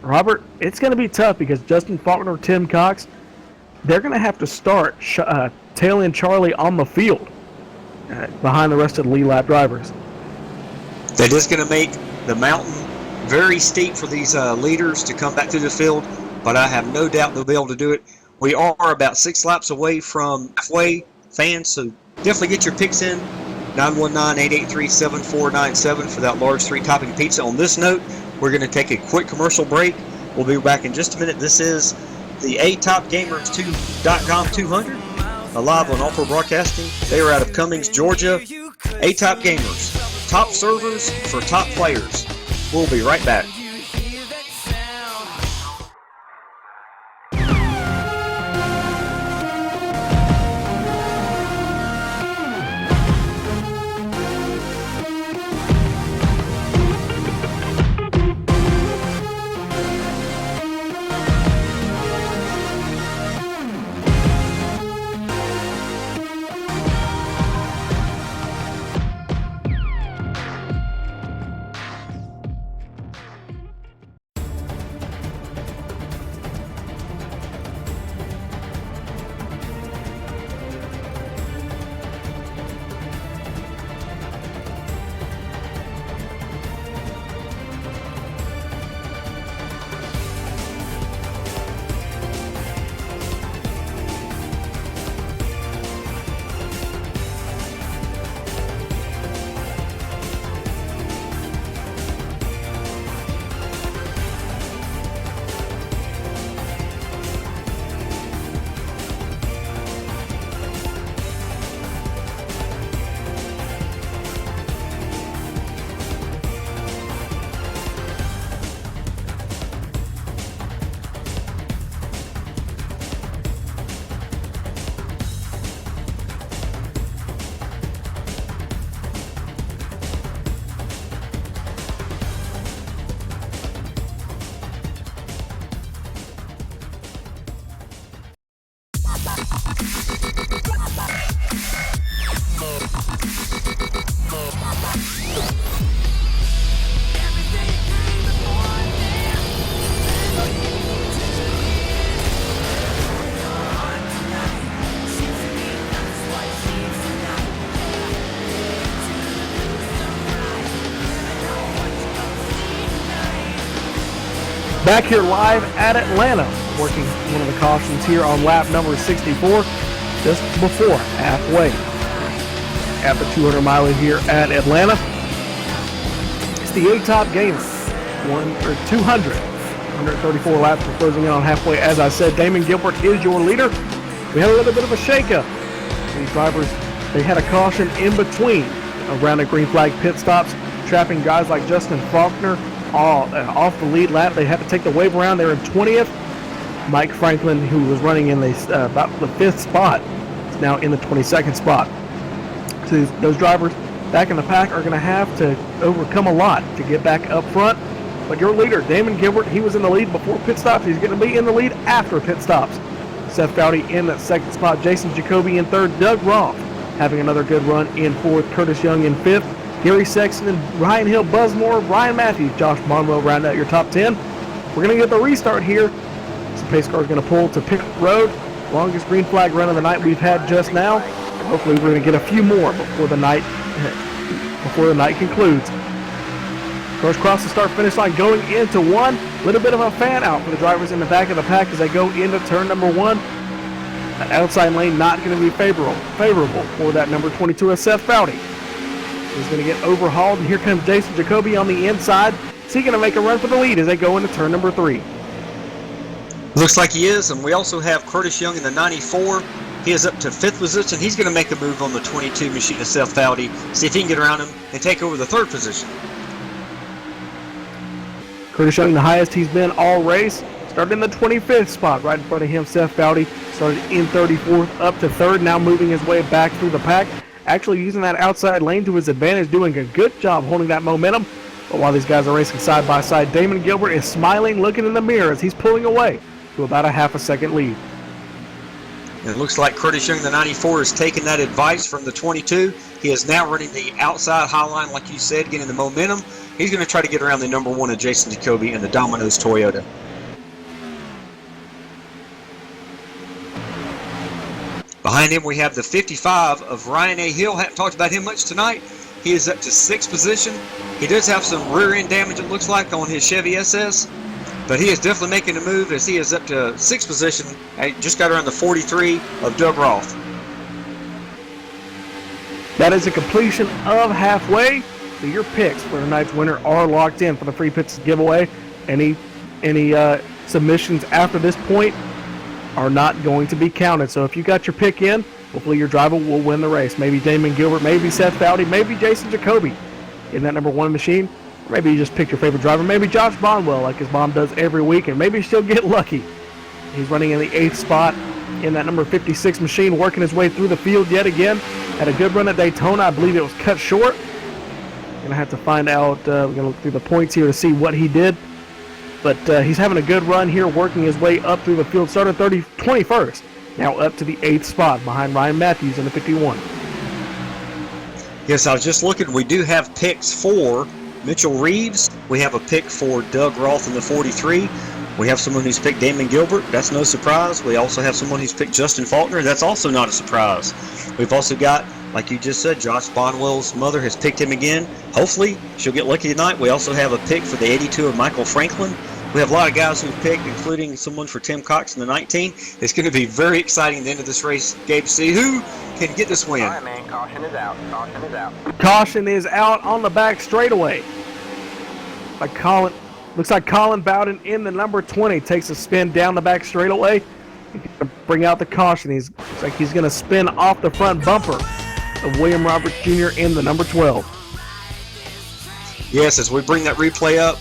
Robert, it's going to be tough because Justin Faulkner, Tim Cox, they're going to have to start tail end Charlie on the field behind the rest of the lead lap drivers. That is going to make the mountain very steep for these leaders to come back through the field, but I have no doubt they'll be able to do it. We are about 6 laps away from halfway, fans, so definitely get your picks in. 919-883-7497 for that large 3-topping pizza. On this note, we're going to take a quick commercial break. We'll be back in just a minute. This is the ATopGamers2.com 200. live on All-Pro Broadcasting. They are out of Cummings, Georgia. A-Top Gamers, top servers for top players. We'll be right back. Back here live at Atlanta, working one of the cautions here on lap number 64, just before halfway at the 200 miler here at Atlanta. It's the A-Top Gamer, 134 laps. We're closing in on halfway. As I said, Damon Gilbert is your leader. We had a little bit of a shakeup. These drivers, they had a caution in between around the green flag pit stops, trapping guys like Justin Faulkner off the lead lap. They had to take the wave around. They're in 20th. Mike Franklin, who was running in about the 5th spot, is now in the 22nd spot. So those drivers back in the pack are going to have to overcome a lot to get back up front. But your leader, Damon Gilbert, he was in the lead before pit stops. He's going to be in the lead after pit stops. Seth Dowdy in that 2nd spot. Jason Jacoby in 3rd. Doug Roth having another good run in 4th. Curtis Young in 5th. Gary Sexton and Ryan Hill, Buzzmore, Ryan Matthews, Josh Bonwell round out your top 10. We're going to get the restart here. Some pace car is going to pull to Pickett Road. Longest green flag run of the night we've had just now. Hopefully we're going to get a few more before the night concludes. First cross the start finish line going into 1. A little bit of a fan out for the drivers in the back of the pack as they go into turn number 1. That outside lane not going to be favorable for that number 22 of Seth Foudy. He's going to get overhauled, and here comes Jason Jacoby on the inside. Is he going to make a run for the lead as they go into turn number 3? Looks like he is, and we also have Curtis Young in the 94. He is up to 5th position. He's going to make a move on the 22 machine of Seth Foudy, see if he can get around him and take over the 3rd position. Curtis Young, the highest he's been all race, started in the 25th spot. Right in front of him, Seth Foudy started in 34th, up to 3rd, now moving his way back through the pack. Actually using that outside lane to his advantage, doing a good job holding that momentum. But while these guys are racing side by side, Damon Gilbert is smiling, looking in the mirror as he's pulling away to about a half a second lead. And it looks like Curtis Young, the 94, has taken that advice from the 22. He is now running the outside high line, like you said, getting the momentum. He's going to try to get around the number 1 of Jason Jacoby in the Domino's Toyota. Behind him, we have the 55 of Ryan A. Hill. Haven't talked about him much tonight. He is up to 6th position. He does have some rear end damage, it looks like, on his Chevy SS. But he is definitely making a move as he is up to 6th position. Just got around the 43 of Doug Roth. That is a completion of halfway. So your picks for tonight's winner are locked in for the free pits giveaway. Any submissions after this point are not going to be counted. So if you got your pick in, Hopefully your driver will win the race. Maybe Damon Gilbert, maybe Seth Bowdy, maybe Jason Jacoby in that number 1 machine. Or maybe you just pick your favorite driver. Maybe Josh Bonwell, like his mom does every week, and maybe she'll get lucky. He's running in the 8th spot in that number 56 machine, working his way through the field yet again. Had a good run at Daytona. I believe it was cut short. Gonna have to find out. We're gonna look through the points here to see what he did. But he's having a good run here, working his way up through the field. Started 21st, now up to the 8th spot behind Ryan Matthews in the 51. Yes, I was just looking. We do have picks for Mitchell Reeves. We have a pick for Doug Roth in the 43. We have someone who's picked Damon Gilbert. That's no surprise. We also have someone who's picked Justin Faulkner. That's also not a surprise. We've also got, like you just said, Josh Bonwell's mother has picked him again. Hopefully, she'll get lucky tonight. We also have a pick for the 82 of Michael Franklin. We have a lot of guys who've picked, including someone for Tim Cox in the 19. It's going to be very exciting at the end of this race, Gabe, to see who can get this win. All right, man. Caution is out. Caution is out. Caution is out on the back straightaway. Looks like Colin Bowden in the number 20 takes a spin down the back straightaway. He's going to bring out the caution. Looks like he's going to spin off the front bumper of William Roberts Jr. in the number 12. Yes, as we bring that replay up,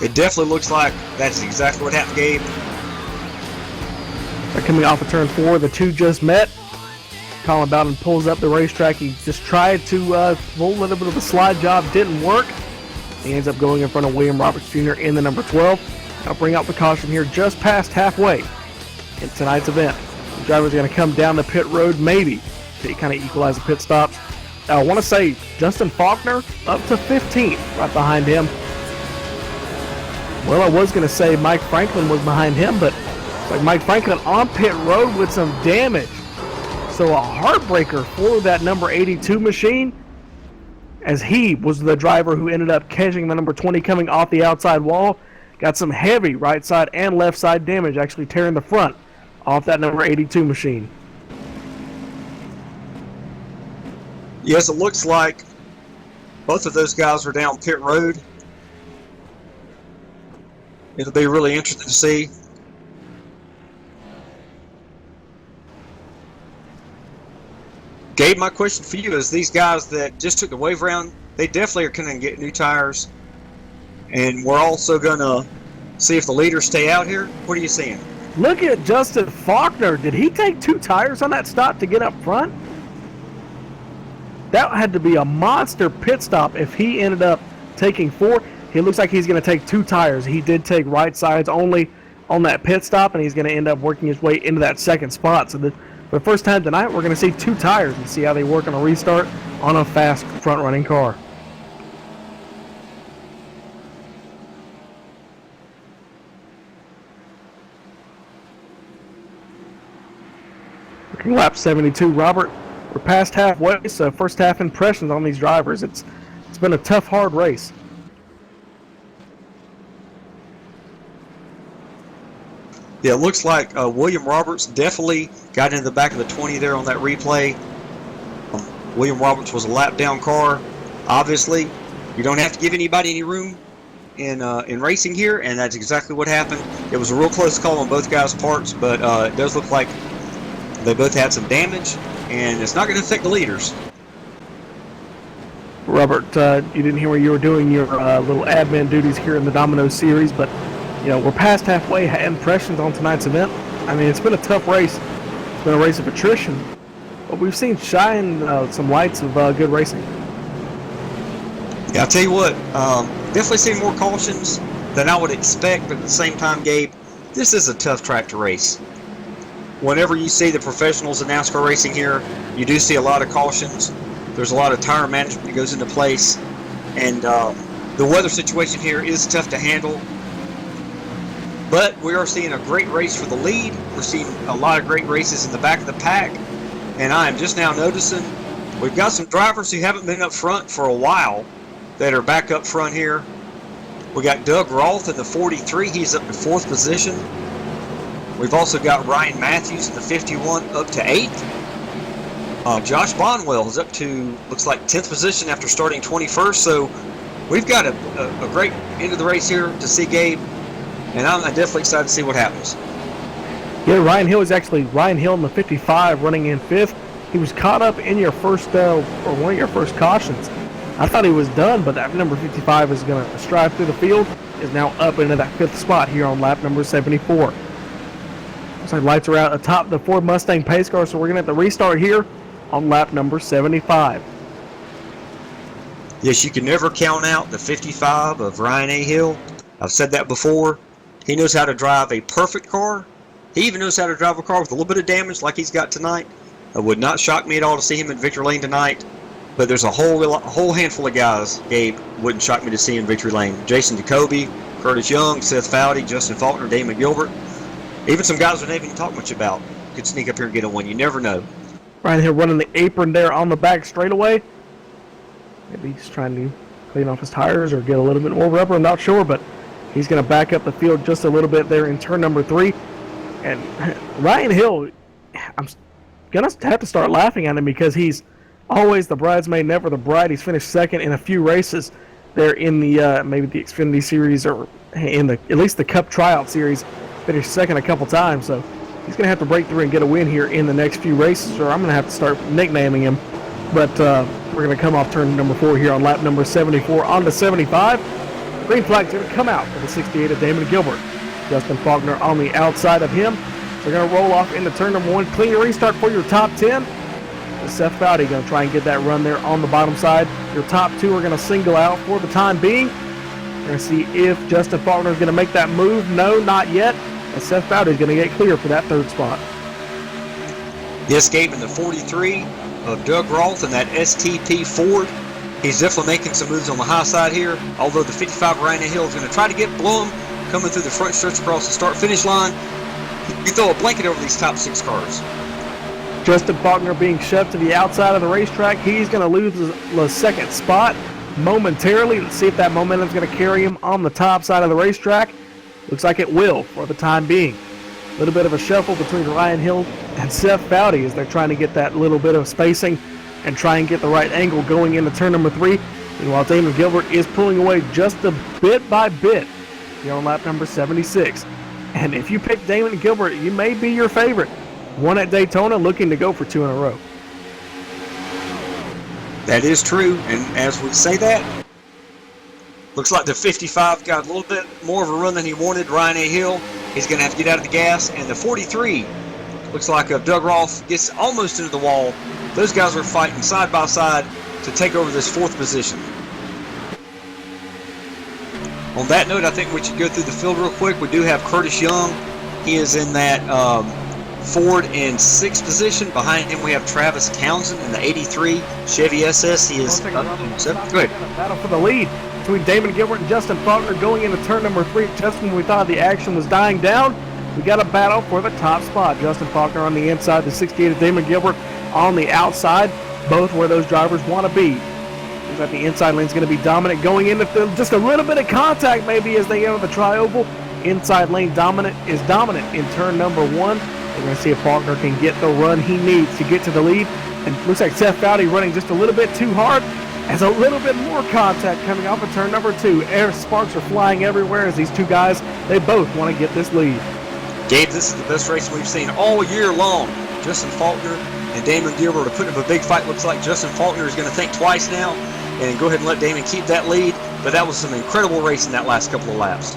it definitely looks like that's exactly what happened, Gabe. They're coming off of turn 4. The two just met. Colin Bowden pulls up the racetrack. He just tried to pull a little bit of a slide job. Didn't work. He ends up going in front of William Roberts Jr. in the number 12. I'll bring out the caution here just past halfway in tonight's event. The driver's going to come down the pit road maybe to kind of equalize the pit stops. I want to say Justin Faulkner up to 15th right behind him. Well, I was going to say Mike Franklin was behind him, but it's like Mike Franklin on pit road with some damage. So a heartbreaker for that number 82 machine, as he was the driver who ended up catching the number 20 coming off the outside wall. Got some heavy right side and left side damage, actually tearing the front off that number 82 machine. Yes, it looks like both of those guys are down pit road. It'll be really interesting to see. Gabe, my question for you is, these guys that just took the wave round, they definitely are going to get new tires. And we're also going to see if the leaders stay out here. What are you seeing? Look at Justin Faulkner. Did he take 2 tires on that stop to get up front? That had to be a monster pit stop if he ended up taking 4. He looks like he's going to take 2 tires. He did take right sides only on that pit stop, and he's going to end up working his way into that second spot. So for the first time tonight, we're going to see 2 tires and see how they work on a restart on a fast front-running car. Working lap 72, Robert. We're past halfway, so first half impressions on these drivers. It's been a tough, hard race. Yeah, it looks like William Roberts definitely got into the back of the 20 there on that replay. William Roberts was a lap down car. Obviously, you don't have to give anybody any room in racing here, and that's exactly what happened. It was a real close call on both guys' parts, but it does look like they both had some damage, and it's not going to affect the leaders. Robert, you didn't hear where you were doing your little admin duties here in the Domino Series, but we're past halfway. Impressions on tonight's event. I mean, it's been a tough race. It's been a race of attrition, but we've seen shine some lights of good racing. Yeah, I'll tell you what, definitely seen more cautions than I would expect, but at the same time, Gabe, this is a tough track to race. Whenever you see the professionals in NASCAR racing here, you do see a lot of cautions. There's a lot of tire management that goes into place, and the weather situation here is tough to handle. But we are seeing a great race for the lead. We're seeing a lot of great races in the back of the pack, and I am just now noticing we've got some drivers who haven't been up front for a while that are back up front here. We got Doug Roth in the 43. He's up to 4th position. We've also got Ryan Matthews in the 51 up to 8th. Josh Bonwell is up to, looks like, 10th position after starting 21st. So we've got a great end of the race here to see, Gabe. And I'm definitely excited to see what happens. Yeah, Ryan Hill in the 55 running in 5th. He was caught up in your first, or one of your first cautions. I thought he was done, but that number 55 is going to strive through the field, is now up into that 5th spot here on lap number 74. Looks like lights are out atop the Ford Mustang pace car, so we're going to have to restart here on lap number 75. Yes, you can never count out the 55 of Ryan A. Hill. I've said that before. He knows how to drive a perfect car. He even knows how to drive a car with a little bit of damage like he's got tonight. It would not shock me at all to see him in victory lane tonight. But there's a whole handful of guys, Gabe, wouldn't shock me to see in victory lane. Jason Jacoby, Curtis Young, Seth Foudy, Justin Faulkner, Damon Gilbert. Even some guys we didn't even talk much about could sneak up here and get a one. You never know. Ryan Hill running the apron there on the back straightaway. Maybe he's trying to clean off his tires or get a little bit more rubber. I'm not sure, but he's going to back up the field just a little bit there in turn number 3. And Ryan Hill, I'm going to have to start laughing at him because he's always the bridesmaid, never the bride. He's finished second in a few races there in the maybe the Xfinity Series or in the at least the Cup Tryout Series. Finished second a couple times, so he's going to have to break through and get a win here in the next few races, or I'm going to have to start nicknaming him. But we're going to come off turn number 4 here on lap number 74 onto 75. Green flag's going to come out for the 68 of Damon Gilbert. Justin Faulkner on the outside of him. They're going to roll off into turn number 1. Clean restart for your top 10. Seth Foudy going to try and get that run there on the bottom side. Your top 2 are going to single out for the time being. We're going to see if Justin Faulkner is going to make that move. No, not yet. And Seth Foudy is going to get clear for that 3rd spot. Yes, Gabe, in the 43 of Doug Roth and that STP Ford. He's definitely making some moves on the high side here. Although the 55 Ryan Hill is going to try to get Blum coming through the front stretch across the start-finish line. You throw a blanket over these top 6 cars. Justin Faulkner being shoved to the outside of the racetrack. He's going to lose the 2nd spot momentarily. Let's see if that momentum is going to carry him on the top side of the racetrack. Looks like it will for the time being. A little bit of a shuffle between Ryan Hill and Seth Foudy as they're trying to get that little bit of spacing and try and get the right angle going into turn number 3. Meanwhile, Damon Gilbert is pulling away just a bit by bit here on lap number 76. And if you pick Damon Gilbert, you may be your favorite. Won at Daytona, looking to go for 2 in a row. That is true, and as we say that, looks like the 55 got a little bit more of a run than he wanted. Ryan A. Hill, he's going to have to get out of the gas, and the 43 looks like Doug Roth gets almost into the wall. Those guys are fighting side by side to take over this 4th position. On that note, I think we should go through the field real quick. We do have Curtis Young. He is in that Ford in 6th position. Behind him, we have Travis Townsend in the 83 Chevy SS. He is up in 7th. Go ahead. Battle for the lead between Damon Gilbert and Justin Faulkner going into turn number 3. Just when we thought the action was dying down, we got a battle for the top spot. Justin Faulkner on the inside, the 68 of Damon Gilbert on the outside, both where those drivers want to be. Seems like the inside lane is going to be dominant going into just a little bit of contact maybe as they enter the tri-oval. Inside lane is dominant in turn number 1. We're going to see if Faulkner can get the run he needs to get to the lead. And looks like Seth Foudy running just a little bit too hard. As a little bit more contact coming off of turn number 2. Air sparks are flying everywhere as these 2 guys, they both want to get this lead. Gabe, this is the best race we've seen all year long. Justin Faulkner and Damon Gilbert are putting up a big fight. Looks like Justin Faulkner is going to think twice now and go ahead and let Damon keep that lead. But that was some incredible racing that last couple of laps.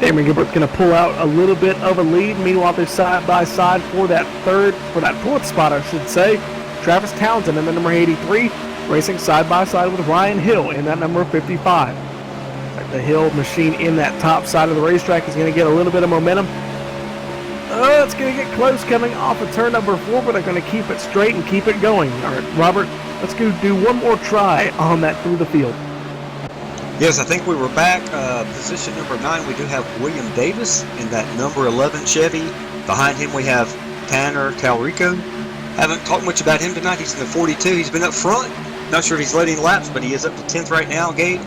Damon Gilbert's going to pull out a little bit of a lead. Meanwhile, they're side by side for that 4th spot, I should say. Travis Townsend in the number 83, racing side by side with Ryan Hill in that number 55. The Hill machine in that top side of the racetrack is going to get a little bit of momentum. It's going to get close coming off of turn number 4, but they're going to keep it straight and keep it going. All right, Robert, let's go do one more try on that through the field. Yes, I think we were back. Position number 9, we do have William Davis in that number 11 Chevy. Behind him, we have Tanner Talrico. Haven't talked much about him tonight. He's in the 42. He's been up front. Not sure if he's leading laps, but he is up to 10th right now, Gabe.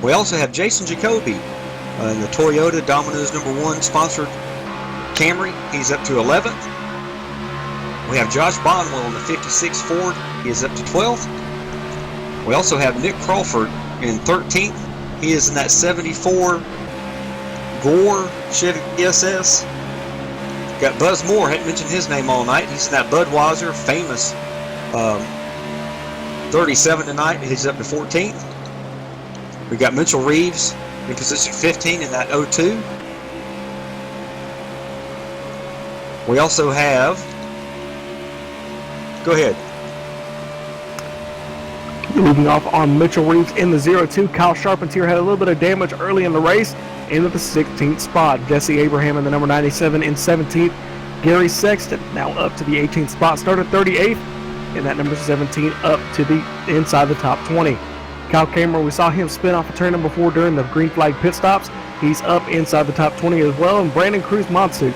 We also have Jason Jacoby in the Toyota Domino's number 1 sponsored Camry. He's up to 11th. We have Josh Bonwell in the 56 Ford. He is up to 12th. We also have Nick Crawford in 13th. He is in that 74 Gore Chevy SS. Got Buzz Moore, hadn't mentioned his name all night. He's in that Budweiser famous 37 tonight. He's up to 14th. We got Mitchell Reeves in position 15 in that 02. We also have, go ahead. Leading off on Mitchell Reeves in the 02. Kyle Charpentier had a little bit of damage early in the race into the 16th spot. Jesse Abraham in the number 97 in 17th. Gary Sexton now up to the 18th spot. Started 38th in that number 17 up to the inside the top 20. Kyle Kramer, we saw him spin off of turn number 4 during the green flag pit stops. He's up inside the top 20 as well. And Brandon Cruz Monsivais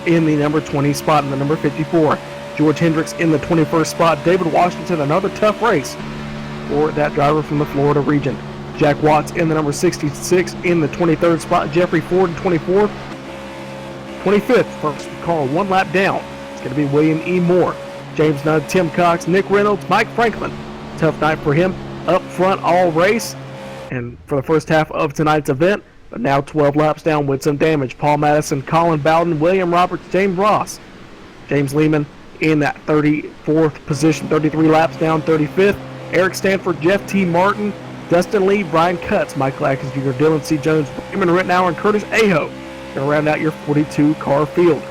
in the number 20 spot in the number 54. George Hendricks in the 21st spot. David Washington, another tough race for that driver from the Florida region. Jack Watts in the number 66 in the 23rd spot. Jeffrey Ford in 24th. 25th, first car one lap down. It's going to be William E. Moore. James Nudd, Tim Cox, Nick Reynolds, Mike Franklin. Tough night for him. Up front all race and for the first half of tonight's event. But now 12 laps down with some damage. Paul Madison, Colin Bowden, William Roberts, James Ross. James Lehman in that 34th position, 33 laps down, 35th. Eric Stanford, Jeff T. Martin, Dustin Lee, Brian Cutts, Michael Atkins Jr., Dylan C. Jones, Raymond Rittenauer, and Curtis Aho. Going to round out your 42-car field.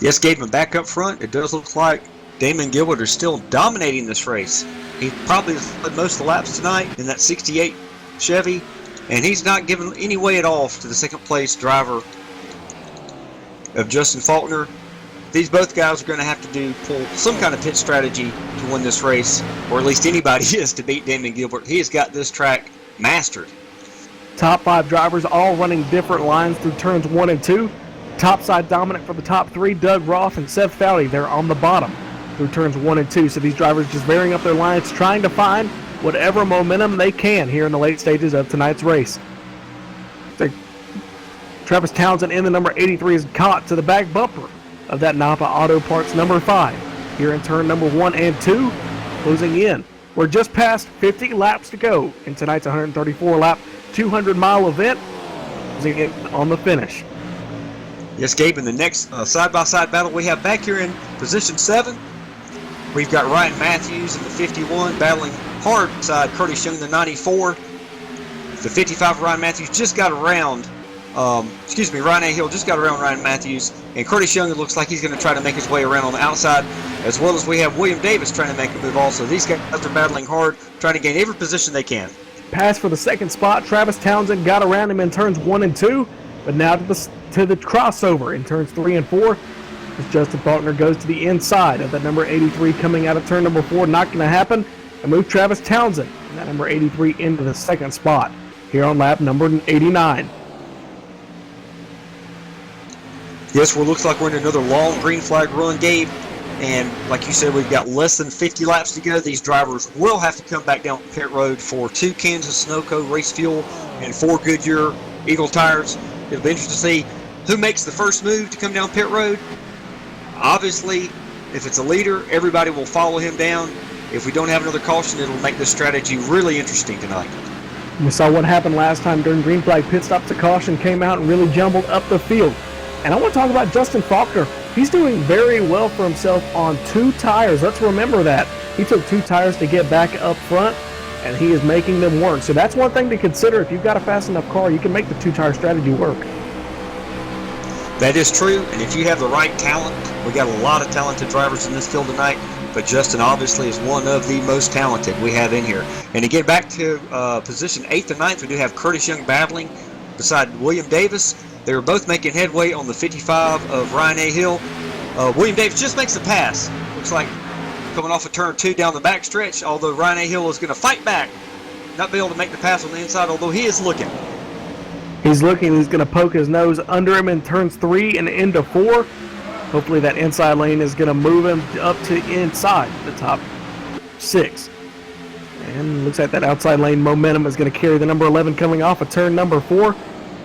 Yes, Gabe, back up front, it does look like Damon Gilbert is still dominating this race. He probably led most of the laps tonight in that 68 Chevy, and he's not giving any way at all to the second place driver of Justin Faulkner. These both guys are going to have to pull some kind of pit strategy to win this race, or at least anybody is to beat Damon Gilbert. He has got this track mastered. Top 5 drivers all running different lines through turns 1 and 2. Topside dominant for the top 3, Doug Roth and Seth Fowley. They're on the bottom through turns 1 and 2. So these drivers just varying up their lines, trying to find whatever momentum they can here in the late stages of tonight's race. Travis Townsend in the number 83 is caught to the back bumper of that Napa Auto Parts number 5 here in turn number 1 and 2, closing in. We're just past 50 laps to go in tonight's 134-lap, 200-mile event, closing in on the finish. Yes, Gabe, in the next side-by-side battle we have back here in position 7, we've got Ryan Matthews in the 51 battling hard side Curtis Young in the 94. The 55 Ryan Matthews just got around, Ryan A. Hill just got around Ryan Matthews, and Curtis Young, it looks like he's going to try to make his way around on the outside, as well as we have William Davis trying to make a move also. These guys are battling hard, trying to gain every position they can. Pass for the second spot. Travis Townsend got around him in turns 1 and 2, but now to the crossover in turns 3 and 4, as Justin Faulkner goes to the inside of that number 83 coming out of turn number 4. Not going to happen. And move Travis Townsend, that number 83, into the second spot here on lap number 89. Yes, well, it looks like we're in another long green flag run, Gabe. And like you said, we've got less than 50 laps to go. These drivers will have to come back down pit road for 2 Kansas Sunoco race fuel and 4 Goodyear Eagle tires. It'll be interesting to see who makes the first move to come down pit road. Obviously, if it's a leader, everybody will follow him down. If we don't have another caution, it'll make this strategy really interesting tonight. We saw what happened last time during green flag pit stops. The caution came out and really jumbled up the field. And I want to talk about Justin Faulkner. He's doing very well for himself on 2 tires. Let's remember that. He took 2 tires to get back up front, and he is making them work. So that's one thing to consider. If you've got a fast enough car, you can make the 2-tire strategy work. That is true, and if you have the right talent, we got a lot of talented drivers in this field tonight, but Justin obviously is one of the most talented we have in here. And to get back to position 8th and 9th, we do have Curtis Young battling beside William Davis. They were both making headway on the 55 of Ryan A. Hill. William Davis just makes the pass. Looks like coming off of turn 2 down the backstretch, although Ryan A. Hill is going to fight back, not be able to make the pass on the inside, although he is looking. He's looking. He's going to poke his nose under him in turns 3 and into 4. Hopefully that inside lane is going to move him up to inside the top 6. And looks like that outside lane momentum is going to carry the number 11 coming off of turn number 4.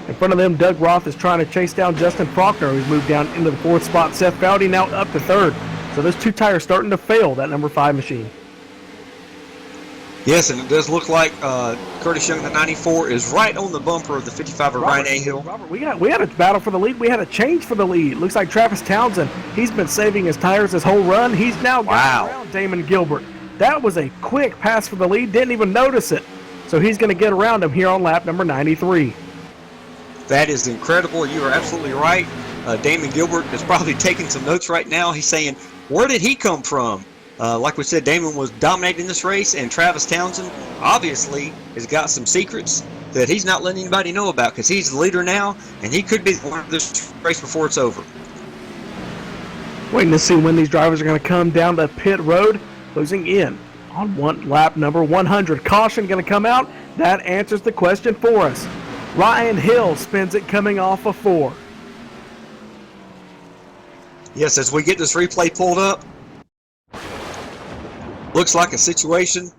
In front of them, Doug Roth is trying to chase down Justin Faulkner, who's moved down into the 4th spot. Seth Fowley now up to 3rd. So those 2 tires starting to fail that number 5 machine. Yes, and it does look like Curtis Young, the 94, is right on the bumper of the 55 of Ryan A. Hill. Robert, we had a battle for the lead. We had a change for the lead. Looks like Travis Townsend, he's been saving his tires this whole run. He's now got around Damon Gilbert. That was a quick pass for the lead. Didn't even notice it. So he's going to get around him here on lap number 93. That is incredible. You are absolutely right. Damon Gilbert is probably taking some notes right now. He's saying, where did he come from? Like we said, Damon was dominating this race, and Travis Townsend obviously has got some secrets that he's not letting anybody know about because he's the leader now, and he could be the winner of this race before it's over. Waiting to see when these drivers are going to come down the pit road, closing in on lap number 100. Caution going to come out. That answers the question for us. Ryan Hill spins it coming off of 4. Yes, as we get this replay pulled up, looks like a situation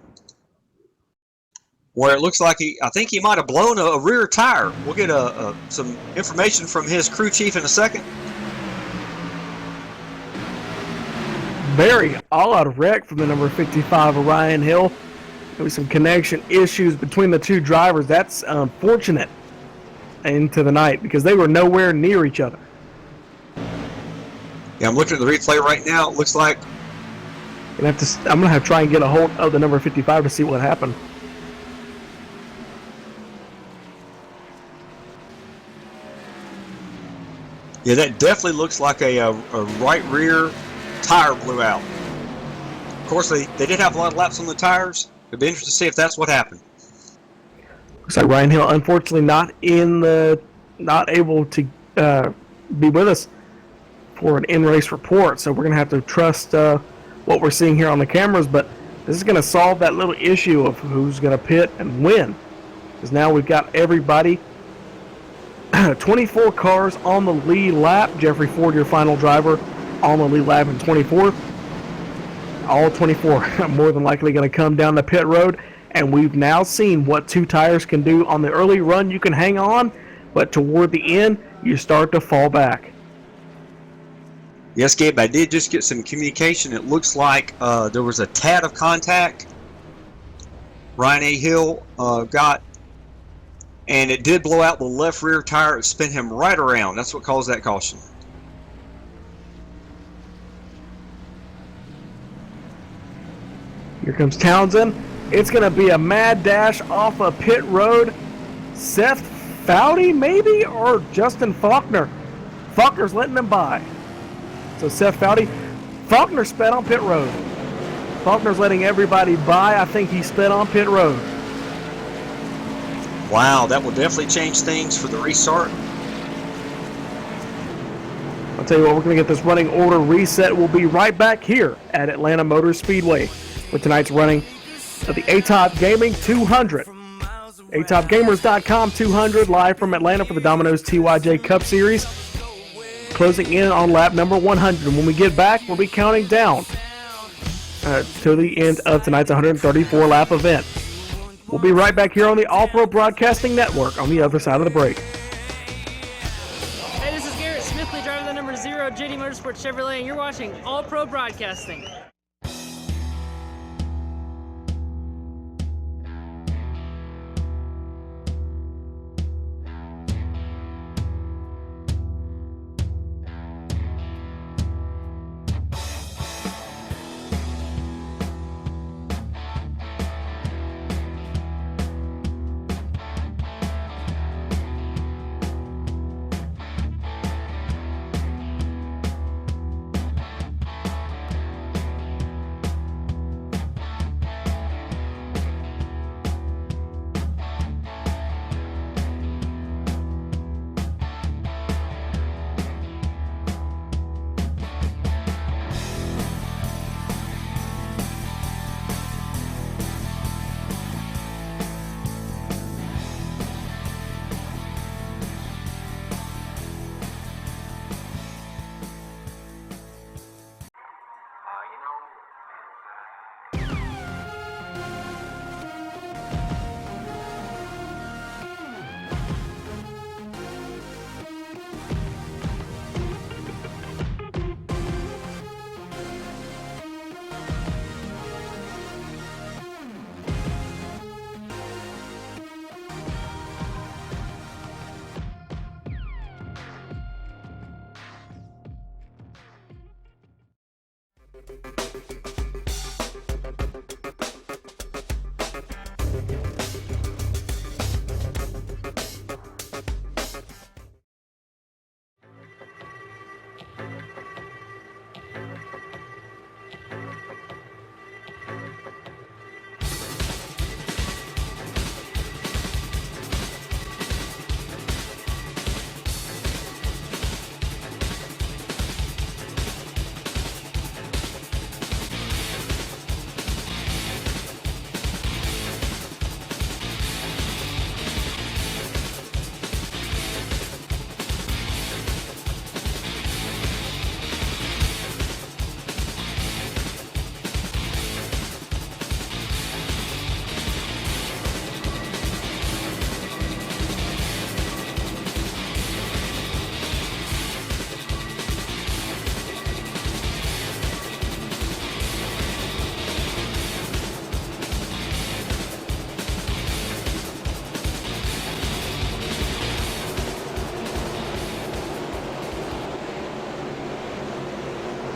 where it looks like I think he might have blown a rear tire. We'll get some information from his crew chief in a second. Very all-out wreck from the number 55 of Ryan Hill. There was some connection issues between the two drivers. That's unfortunate into the night because they were nowhere near each other. Yeah, I'm looking at the replay right now. It looks like I'm gonna have to try and get a hold of the number 55 to see what happened. yeah, that definitely looks like a right rear tire blew out. Of course, they did have a lot of laps on the tires. It'd be interesting to see if that's what happened. Looks like Ryan Hill, unfortunately, not able to be with us for an in-race report. So we're gonna have to trust what we're seeing here on the cameras. But this is gonna solve that little issue of who's gonna pit and when, because now we've got everybody. 24 cars on the lead lap. Jeffrey Ford, your final driver, on the lead lap in 24. All 24 more than likely going to come down the pit road, and we've now seen what two tires can do. On the early run, you can hang on, but toward the end, you start to fall back. Yes, Gabe, I did just get some communication. It looks like there was a tad of contact Ryan A. Hill got, and it did blow out the left rear tire. It spun him right around. That's what caused that caution. Here comes Townsend. It's going to be a mad dash off a pit road. Seth Foudy, maybe, or Justin Faulkner. Faulkner's letting them by. So Seth Foudy. Faulkner sped on pit road. Faulkner's letting everybody by. I think he sped on pit road. Wow, that will definitely change things for the restart. I'll tell you what, we're going to get this running order reset. We'll be right back here at Atlanta Motor Speedway with tonight's running of the ATOP Gaming 200. ATOPGamers.com 200 live from Atlanta for the Domino's TYJ Cup Series. Closing in on lap number 100. When we get back, we'll be counting down to the end of tonight's 134 lap event. We'll be right back here on the All Pro Broadcasting Network on the other side of the break. Hey, this is Garrett Smithley, driving the number 0 JD Motorsports Chevrolet, and you're watching All Pro Broadcasting.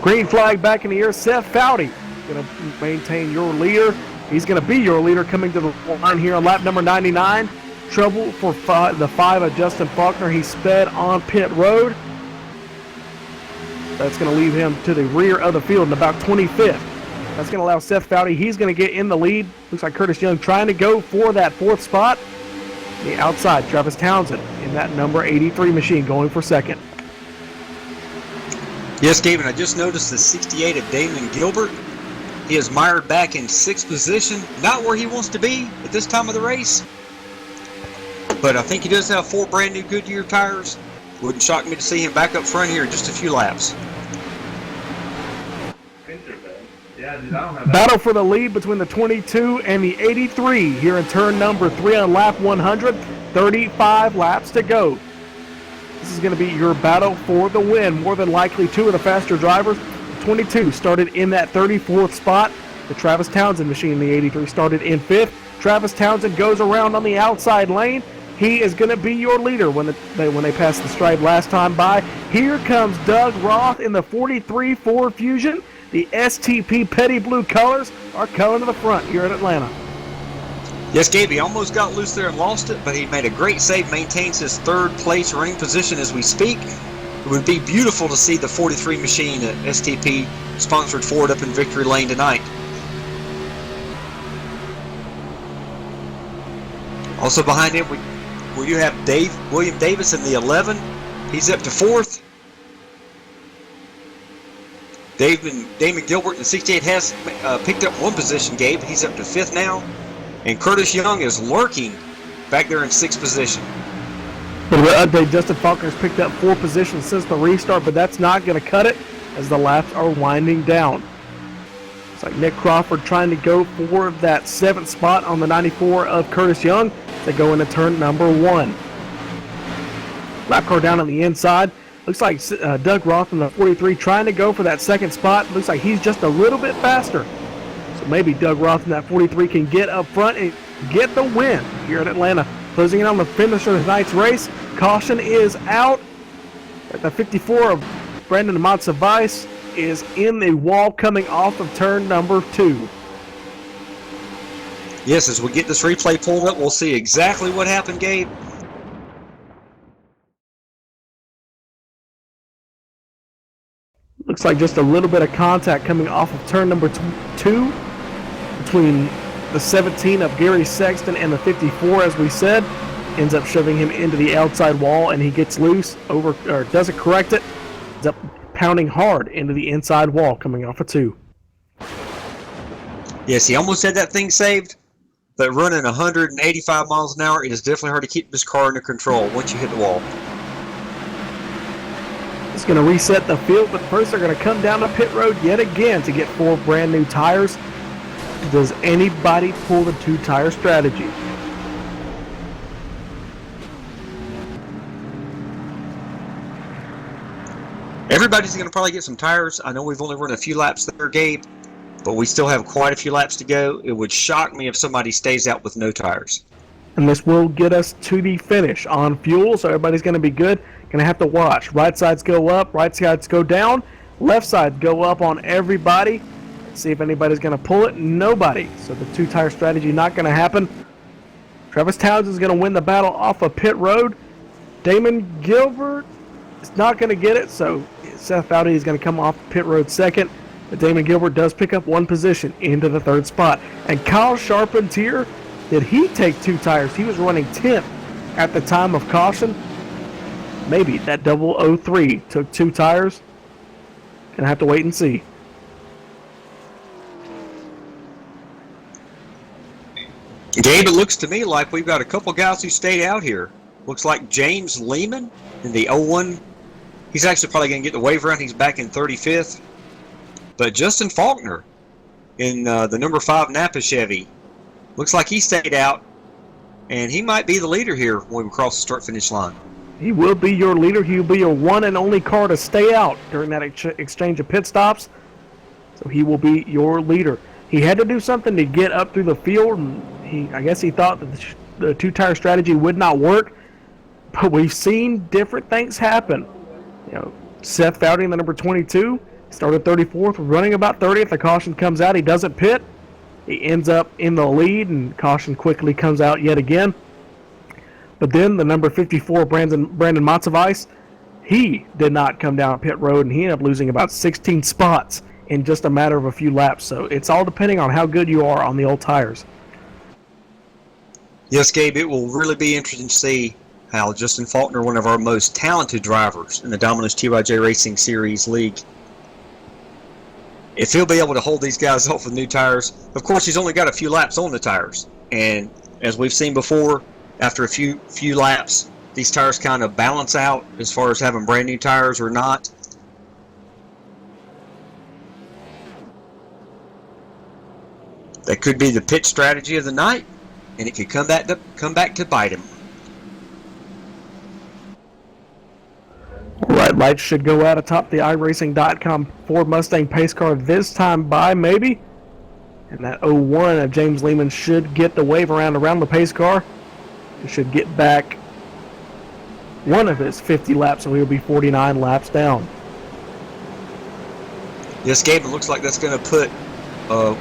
Green flag back in the air. Seth Foudy going to maintain your leader. He's going to be your leader coming to the line here on lap number 99. Trouble for the 5 of Justin Faulkner. He sped on pit road. That's going to leave him to the rear of the field in about 25th. That's going to allow Seth Foudy. He's going to get in the lead. Looks like Curtis Young trying to go for that 4th spot. The outside, Travis Townsend in that number 83 machine going for 2nd. Yes, Gabe, and I just noticed the 68 of Damon Gilbert. He is mired back in 6th position. Not where he wants to be at this time of the race. But I think he does have 4 brand new Goodyear tires. Wouldn't shock me to see him back up front here in just a few laps. Battle for the lead between the 22 and the 83 here in turn number 3 on lap 100. 35 laps to go. This is going to be your battle for the win. More than likely 2 of the faster drivers. 22 started in that 34th spot. The Travis Townsend machine in the 83 started in 5th. Travis Townsend goes around on the outside lane. He is going to be your leader when they passed the stripe last time by. Here comes Doug Roth in the 43 Ford Fusion. The STP Petty Blue colors are coming to the front here at Atlanta. Yes, Gabe, he almost got loose there and lost it, but he made a great save, maintains his 3rd place running position as we speak. It would be beautiful to see the 43 machine at STP sponsored Ford up in Victory Lane tonight. Also behind him, we do have William Davis in the 11. He's up to 4th. Damon Gilbert in the 68 has picked up 1 position, Gabe. He's up to 5th now. And Curtis Young is lurking back there in 6th position. For the update, Justin Faulkner's picked up 4 positions since the restart, but that's not going to cut it as the laps are winding down. It's like Nick Crawford trying to go for that 7th spot on the 94 of Curtis Young to go into turn number 1. Lap car down on the inside. Looks like Doug Roth in the 43 trying to go for that 2nd spot. Looks like he's just a little bit faster. So maybe Doug Roth in that 43 can get up front and get the win here at Atlanta. Closing in on the finish of tonight's race. Caution is out. At the 54 of Brandon Amatsa-Weiss is in the wall coming off of turn number 2. Yes, as we get this replay pulled up, we'll see exactly what happened, Gabe. Looks like just a little bit of contact coming off of turn number 2 between the 17 of Gary Sexton and the 54, as we said. Ends up shoving him into the outside wall, and he gets loose, doesn't correct it. Ends up pounding hard into the inside wall coming off of 2. Yes, he almost had that thing saved, but running 185 miles an hour, it is definitely hard to keep this car under control once you hit the wall. It's going to reset the field, but first they're going to come down to pit road yet again to get 4 brand new tires. Does anybody pull the 2-tire strategy? Everybody's going to probably get some tires. I know we've only run a few laps there, Gabe, but we still have quite a few laps to go. It would shock me if somebody stays out with no tires. And this will get us to the finish on fuel, so everybody's going to be good. Going to have to watch. Right sides go up, right sides go down. Left side go up on everybody. Let's see if anybody's going to pull it. Nobody. So the two-tire strategy not going to happen. Travis Townsend is going to win the battle off of pit road. Damon Gilbert is not going to get it, so Seth Foudy is going to come off pit road second. But Damon Gilbert does pick up one position into the third spot. And Kyle Charpentier, did he take two tires? He was running 10th at the time of caution. Maybe that 003 took two tires. Gonna have to wait and see. Gabe, it looks to me like we've got a couple guys who stayed out here. Looks like James Lehman in the 01. He's actually probably going to get the wave round. He's back in 35th. But Justin Faulkner in the number 5 Napa Chevy. Looks like he stayed out. And he might be the leader here when we cross the start-finish line. He will be your leader. He will be your one and only car to stay out during that exchange of pit stops. So he will be your leader. He had to do something to get up through the field. And I guess he thought that the two-tire strategy would not work. But we've seen different things happen. You know, Seth Foudy in the number 22 started 34th, running about 30th. The caution comes out. He doesn't pit. He ends up in the lead, and caution quickly comes out yet again. But then the number 54, Brandon Matzavice, he did not come down pit road, and he ended up losing about 16 spots in just a matter of a few laps. So it's all depending on how good you are on the old tires. Yes, Gabe, it will really be interesting to see how Justin Faulkner, one of our most talented drivers in the Domino's TYJ Racing Series League, if he'll be able to hold these guys off with new tires. Of course, he's only got a few laps on the tires. And as we've seen before, after a few laps, these tires kind of balance out as far as having brand new tires or not. That could be the pit strategy of the night, and it could come back to bite him. All right, lights should go out atop the iRacing.com Ford Mustang pace car this time by maybe. And that 01 of James Lehman should get the wave around the pace car. He should get back one of his 50 laps, so he'll be 49 laps down. Yes, Gabe, it looks like that's going to put,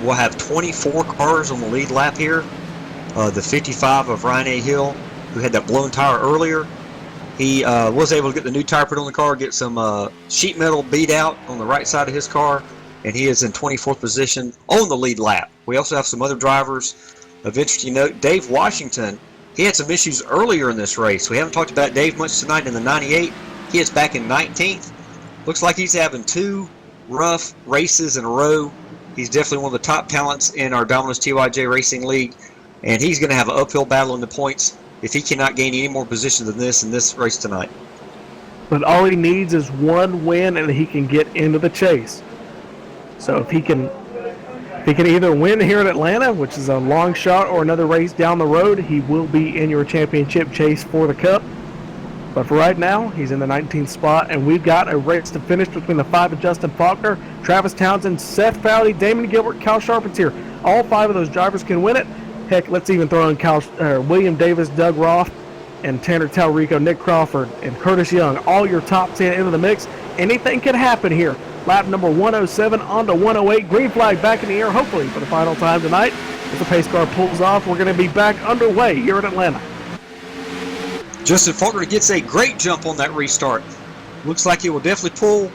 we'll have 24 cars on the lead lap here. The 55 of Ryan A. Hill, who had that blown tire earlier. He was able to get the new tire put on the car, get some sheet metal beat out on the right side of his car, and he is in 24th position on the lead lap. We also have some other drivers of interesting note. Dave Washington, he had some issues earlier in this race. We haven't talked about Dave much tonight in the 98. He is back in 19th. Looks like he's having two rough races in a row. He's definitely one of the top talents in our Domino's TYJ Racing League, and he's going to have an uphill battle in the points if he cannot gain any more position than this in this race tonight. But all he needs is one win, and he can get into the chase. So if he can either win here at Atlanta, which is a long shot, or another race down the road, he will be in your championship chase for the Cup. But for right now, he's in the 19th spot, and we've got a race to finish between the 5 of Justin Faulkner, Travis Townsend, Seth Foudy, Damon Gilbert, Kyle Charpentier. All 5 of those drivers can win it. Heck, let's even throw in William Davis, Doug Roth, and Tanner Talrico, Nick Crawford, and Curtis Young. All your top 10 into the mix. Anything can happen here. Lap number 107 on to 108. Green flag back in the air, hopefully for the final time tonight. If the pace car pulls off, we're going to be back underway here in Atlanta. Justin Faulkner gets a great jump on that restart. Looks like he will definitely pull,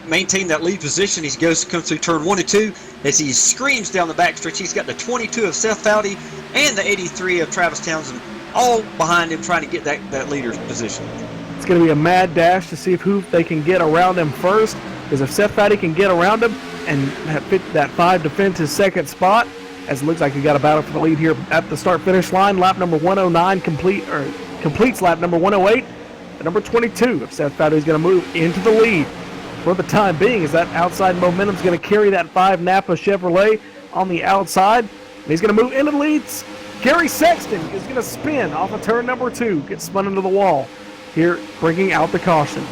maintain that lead position. He comes through turn 1 and 2 as he screams down the backstretch. He's got the 22 of Seth Foudy and the 83 of Travis Townsend all behind him trying to get that leader's position. It's going to be a mad dash to see who they can get around him first, because if Seth Foudy can get around him and that 5 defends his second spot, as it looks like he got a battle for the lead here at the start-finish line. Lap number 109 completes lap number 108. The number 22 of Seth Foudy is going to move into the lead for the time being, as that outside momentum is going to carry that 5 Napa Chevrolet on the outside. And he's going to move into the leads. Gary Sexton is going to spin off of turn number 2, get spun into the wall here, bringing out the caution.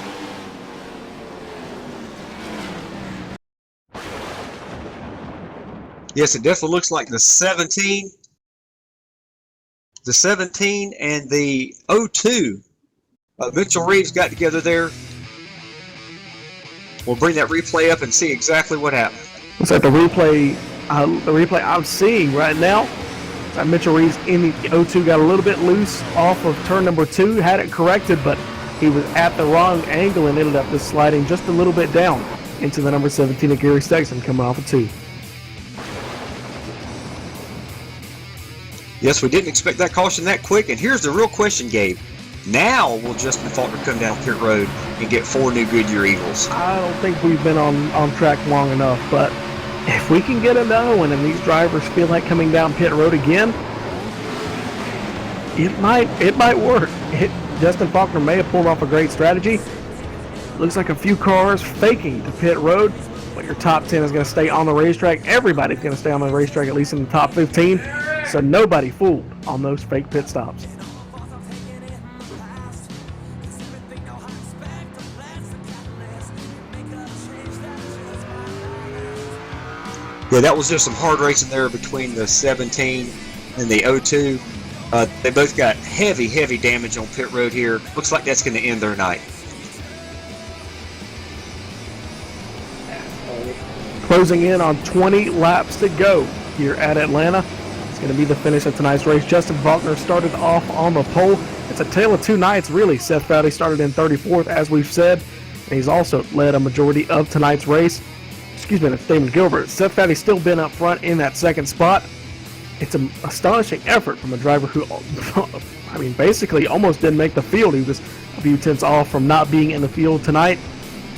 Yes, it definitely looks like the 17 and the 02 Mitchell Reeves got together there. We'll bring that replay up and see exactly what happened. Looks like the replay I'm seeing right now. Mitchell Reeves in the 0-2 got a little bit loose off of turn number 2, had it corrected, but he was at the wrong angle and ended up just sliding just a little bit down into the number 17 of Gary Sexton coming off of 2. Yes, we didn't expect that caution that quick, and here's the real question, Gabe. Now will Justin Faulkner come down pit road and get 4 new Goodyear Eagles? I don't think we've been on track long enough, but if we can get a no and these drivers feel like coming down pit road again, it might work. Justin Faulkner may have pulled off a great strategy. Looks like a few cars faking to pit road, but your top 10 is going to stay on the racetrack. Everybody's going to stay on the racetrack, at least in the top 15, so nobody fooled on those fake pit stops. Yeah, that was just some hard racing there between the 17 and the 0-2. They both got heavy damage on pit road here. Looks like that's going to end their night. Closing in on 20 laps to go here at Atlanta. It's going to be the finish of tonight's race. Justin Faulkner started off on the pole. It's a tale of two nights, really. Seth Foudy started in 34th, as we've said, and he's also led a majority of tonight's race. Excuse me, that's Damon Gilbert. Seth Foudy's still been up front in that second spot. It's an astonishing effort from a driver who, I mean, basically almost didn't make the field. He was a few tenths off from not being in the field tonight,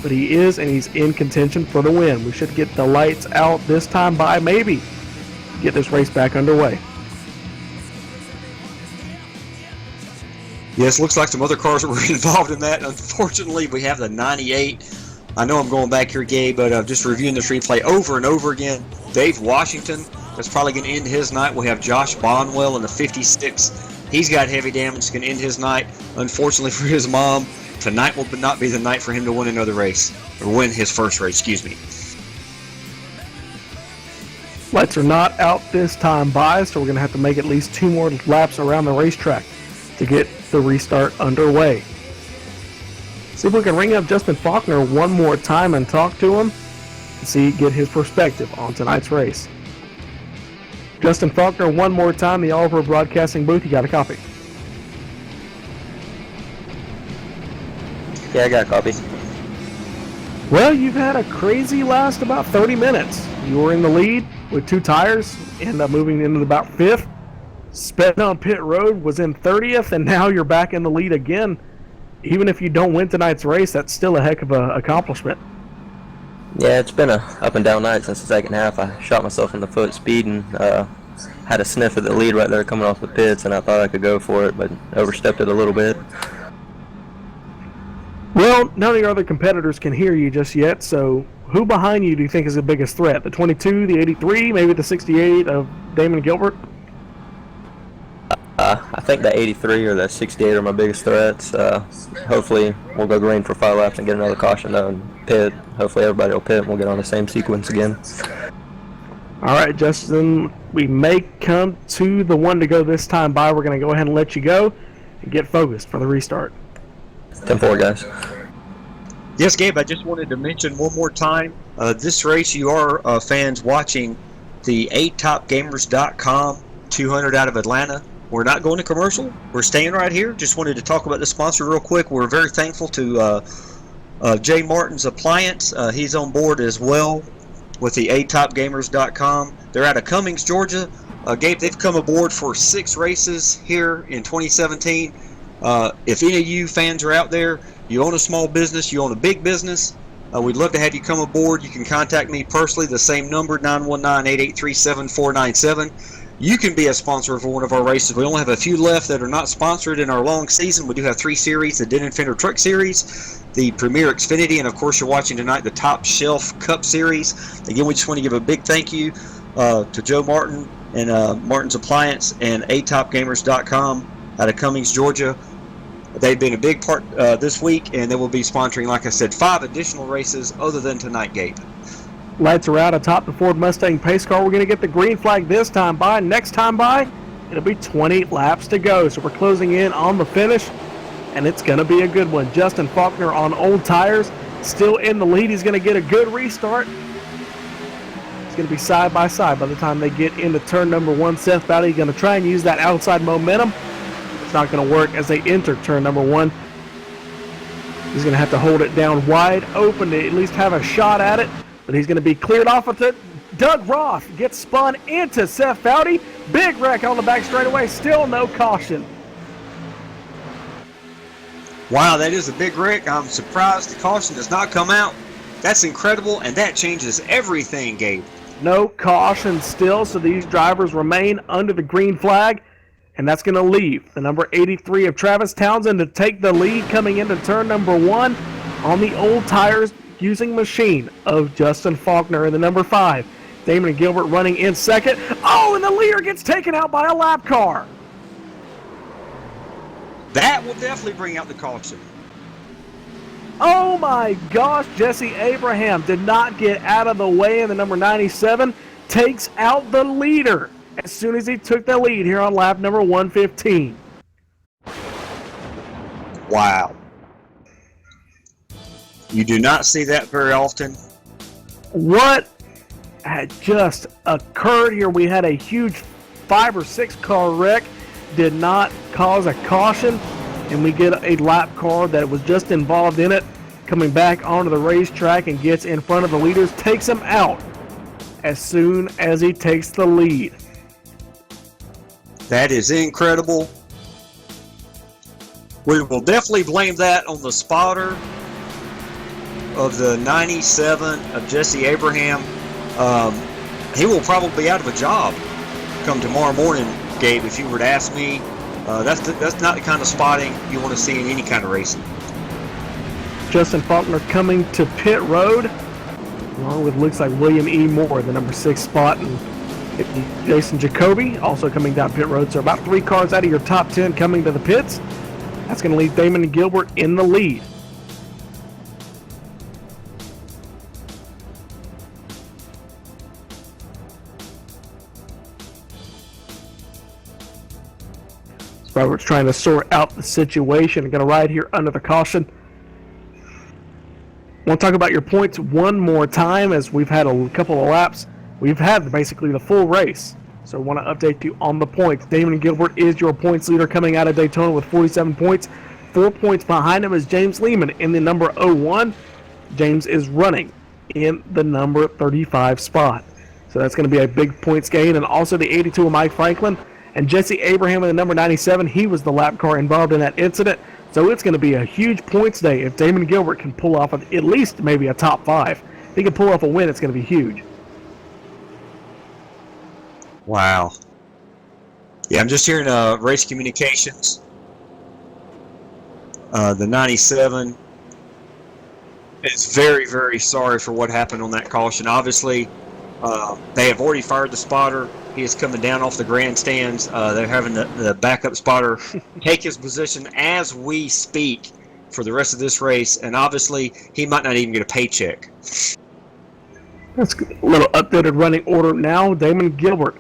but he is, and he's in contention for the win. We should get the lights out this time by maybe get this race back underway. Yes, looks like some other cars were involved in that. Unfortunately, we have the 98. I know I'm going back here, Gabe, but just reviewing this replay over and over again. Dave Washington, that's probably going to end his night. We have Josh Bonwell in the 56. He's got heavy damage, going to end his night. Unfortunately for his mom, tonight will not be the night for him to win another race, or win his first race, excuse me. Lights are not out this time by, so we're going to have to make at least 2 more laps around the racetrack to get the restart underway. See if we can ring up Justin Faulkner one more time and talk to him and get his perspective on tonight's race. Justin Faulkner, one more time, the All-Pro Broadcasting booth. You got a copy? Yeah, I got a copy. Well, you've had a crazy last about 30 minutes. You were in the lead with 2 tires, ended up moving into about 5th. Sped on pit road, was in 30th, and now you're back in the lead again. Even if you don't win tonight's race, that's still a heck of an accomplishment. Yeah, it's been a up and down night since the second half. I shot myself in the foot speeding. Had a sniff at the lead right there coming off the pits, and I thought I could go for it, but overstepped it a little bit. Well, none of your other competitors can hear you just yet, so who behind you do you think is the biggest threat? The 22, the 83, maybe the 68 of Damon Gilbert? I think the 83 or the 68 are my biggest threats. Hopefully we'll go green for 5 laps and get another caution though and pit. Hopefully everybody will pit and we'll get on the same sequence again. All right, Justin, we may come to the one to go this time by. We're going to go ahead and let you go and get focused for the restart. 10-4, guys. Yes, Gabe, I just wanted to mention one more time, this race you are fans watching the 8topgamers.com 200 out of Atlanta. We're not going to commercial. We're staying right here. Just wanted to talk about the sponsor real quick. We're very thankful to Jay Martin's Appliance. He's on board as well with the 8topgamers.com. They're out of Cummings, Georgia. Gabe, they've come aboard for 6 races here in 2017. If any of you fans are out there, you own a small business, you own a big business, we'd love to have you come aboard. You can contact me personally, the same number, 919-883-7497. You can be a sponsor for one of our races. We only have a few left that are not sponsored in our long season. We do have 3 series, the Denon Fender Truck Series, the Premier Xfinity, and of course you're watching tonight the Top Shelf Cup Series. Again, we just want to give a big thank you to Joe Martin and Martin's Appliance and atopgamers.com out of Cummings, Georgia. They've been a big part this week, and they will be sponsoring, like I said, 5 additional races other than tonight, Gabe. Lights are out atop the Ford Mustang pace car. We're going to get the green flag this time by. Next time by, it'll be 20 laps to go. So we're closing in on the finish, and it's going to be a good one. Justin Faulkner on old tires still in the lead. He's going to get a good restart. It's going to be side by side by the time they get into turn number 1. Seth Bowdy going to try and use that outside momentum. It's not going to work as they enter turn number 1. He's going to have to hold it down wide open to at least have a shot at it, but he's going to be cleared off with it. Doug Roth gets spun into Seth Bowdy. Big wreck on the back straightaway. Still no caution. Wow, that is a big wreck. I'm surprised the caution does not come out. That's incredible, and that changes everything, Gabe. No caution still, so these drivers remain under the green flag, and that's going to leave the number 83 of Travis Townsend to take the lead coming into turn number 1 on the old tires using machine of Justin Faulkner in the number 5. Damon Gilbert running in second. Oh, and the leader gets taken out by a lap car. That will definitely bring out the caution. Oh my gosh, Jesse Abraham did not get out of the way, and the number 97 takes out the leader as soon as he took the lead here on lap number 115. Wow. You do not see that very often. What had just occurred here? We had a huge 5 or 6 car wreck, did not cause a caution, and we get a lap car that was just involved in it coming back onto the racetrack and gets in front of the leaders, takes him out as soon as he takes the lead. That is incredible. We will definitely blame that on the spotter of the 97 of Jesse Abraham. He will probably be out of a job come tomorrow morning, Gabe, if you were to ask me. That's not the kind of spotting you want to see in any kind of racing. Justin Faulkner coming to pit road, along with looks like William E. Moore, the number 6 spot, and Jason Jacoby also coming down pit road. So about 3 cars out of your top 10 coming to the pits. That's going to leave Damon Gilbert in the lead. Robert's trying to sort out the situation. Going to ride here under the caution. Want to talk about your points one more time, as we've had a couple of laps. We've had basically the full race. So I want to update you on the points. Damon Gilbert is your points leader coming out of Daytona with 47 points. 4 points behind him is James Lehman in the number 01. James is running in the number 35 spot. So that's going to be a big points gain. And also the 82 of Mike Franklin. And Jesse Abraham in the number 97, he was the lap car involved in that incident. So it's going to be a huge points day if Damon Gilbert can pull off at least maybe a top 5. If he can pull off a win, it's going to be huge. Wow. Yeah, I'm just hearing race communications. The 97 is very, very sorry for what happened on that caution. Obviously, they have already fired the spotter. He is coming down off the grandstands. They're having the backup spotter take his position as we speak for the rest of this race, and obviously he might not even get a paycheck. That's a little updated running order now. Damon Gilbert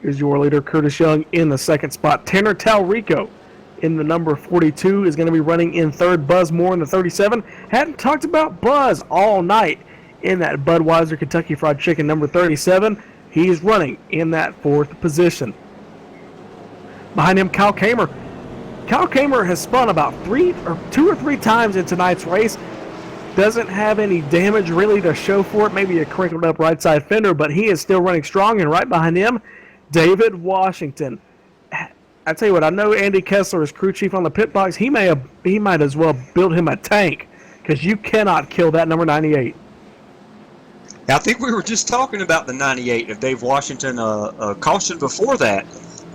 is your leader. Curtis Young in the second spot. Tanner Talrico in the number 42 is going to be running in third. Buzz Moore in the 37. Hadn't talked about Buzz all night in that Budweiser Kentucky Fried Chicken number 37. He is running in that fourth position. Behind him, Kyle Kamer. Kyle Kamer has spun about 2 or 3 times in tonight's race. Doesn't have any damage really to show for it. Maybe a crinkled up right side fender, but he is still running strong. And right behind him, David Washington. I tell you what, I know Andy Kessler is crew chief on the pit box. He might as well build him a tank, because you cannot kill that number 98. I think we were just talking about the 98 of Dave Washington caution before that,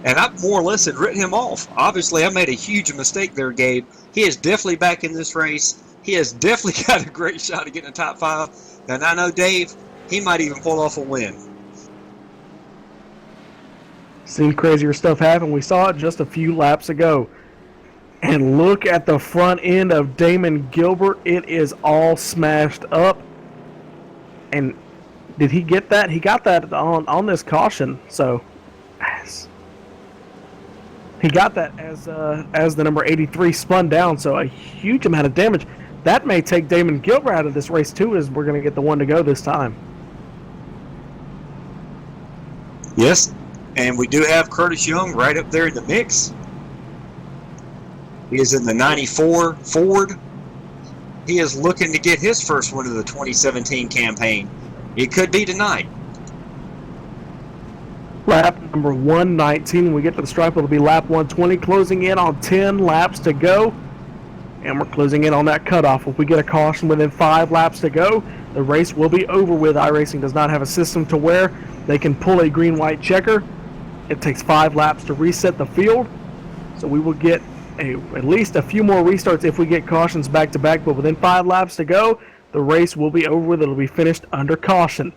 and I more or less had written him off. Obviously, I made a huge mistake there, Gabe. He is definitely back in this race. He has definitely got a great shot at getting a top 5, and I know Dave, he might even pull off a win. Seen crazier stuff happen. We saw it just a few laps ago. And look at the front end of Damon Gilbert. It is all smashed up. And did he get that? He got that on this caution. So he got that as the number 83 spun down. So a huge amount of damage. that may take Damon Gilbert out of this race too, as we're going to get the one to go this time. Yes, and we do have Curtis Young right up there in the mix. He is in the 94 Ford. He is looking to get his first win of the 2017 campaign. It could be tonight. Lap number 119. When we get to the stripe, it'll be lap 120, closing in on 10 laps to go. And we're closing in on that cutoff. If we get a caution within 5 laps to go, the race will be over with. iRacing does not have a system to where they can pull a green-white checker. It takes 5 laps to reset the field. So we will get at least a few more restarts if we get cautions back-to-back. But within 5 laps to go, the race will be over with. It'll be finished under caution.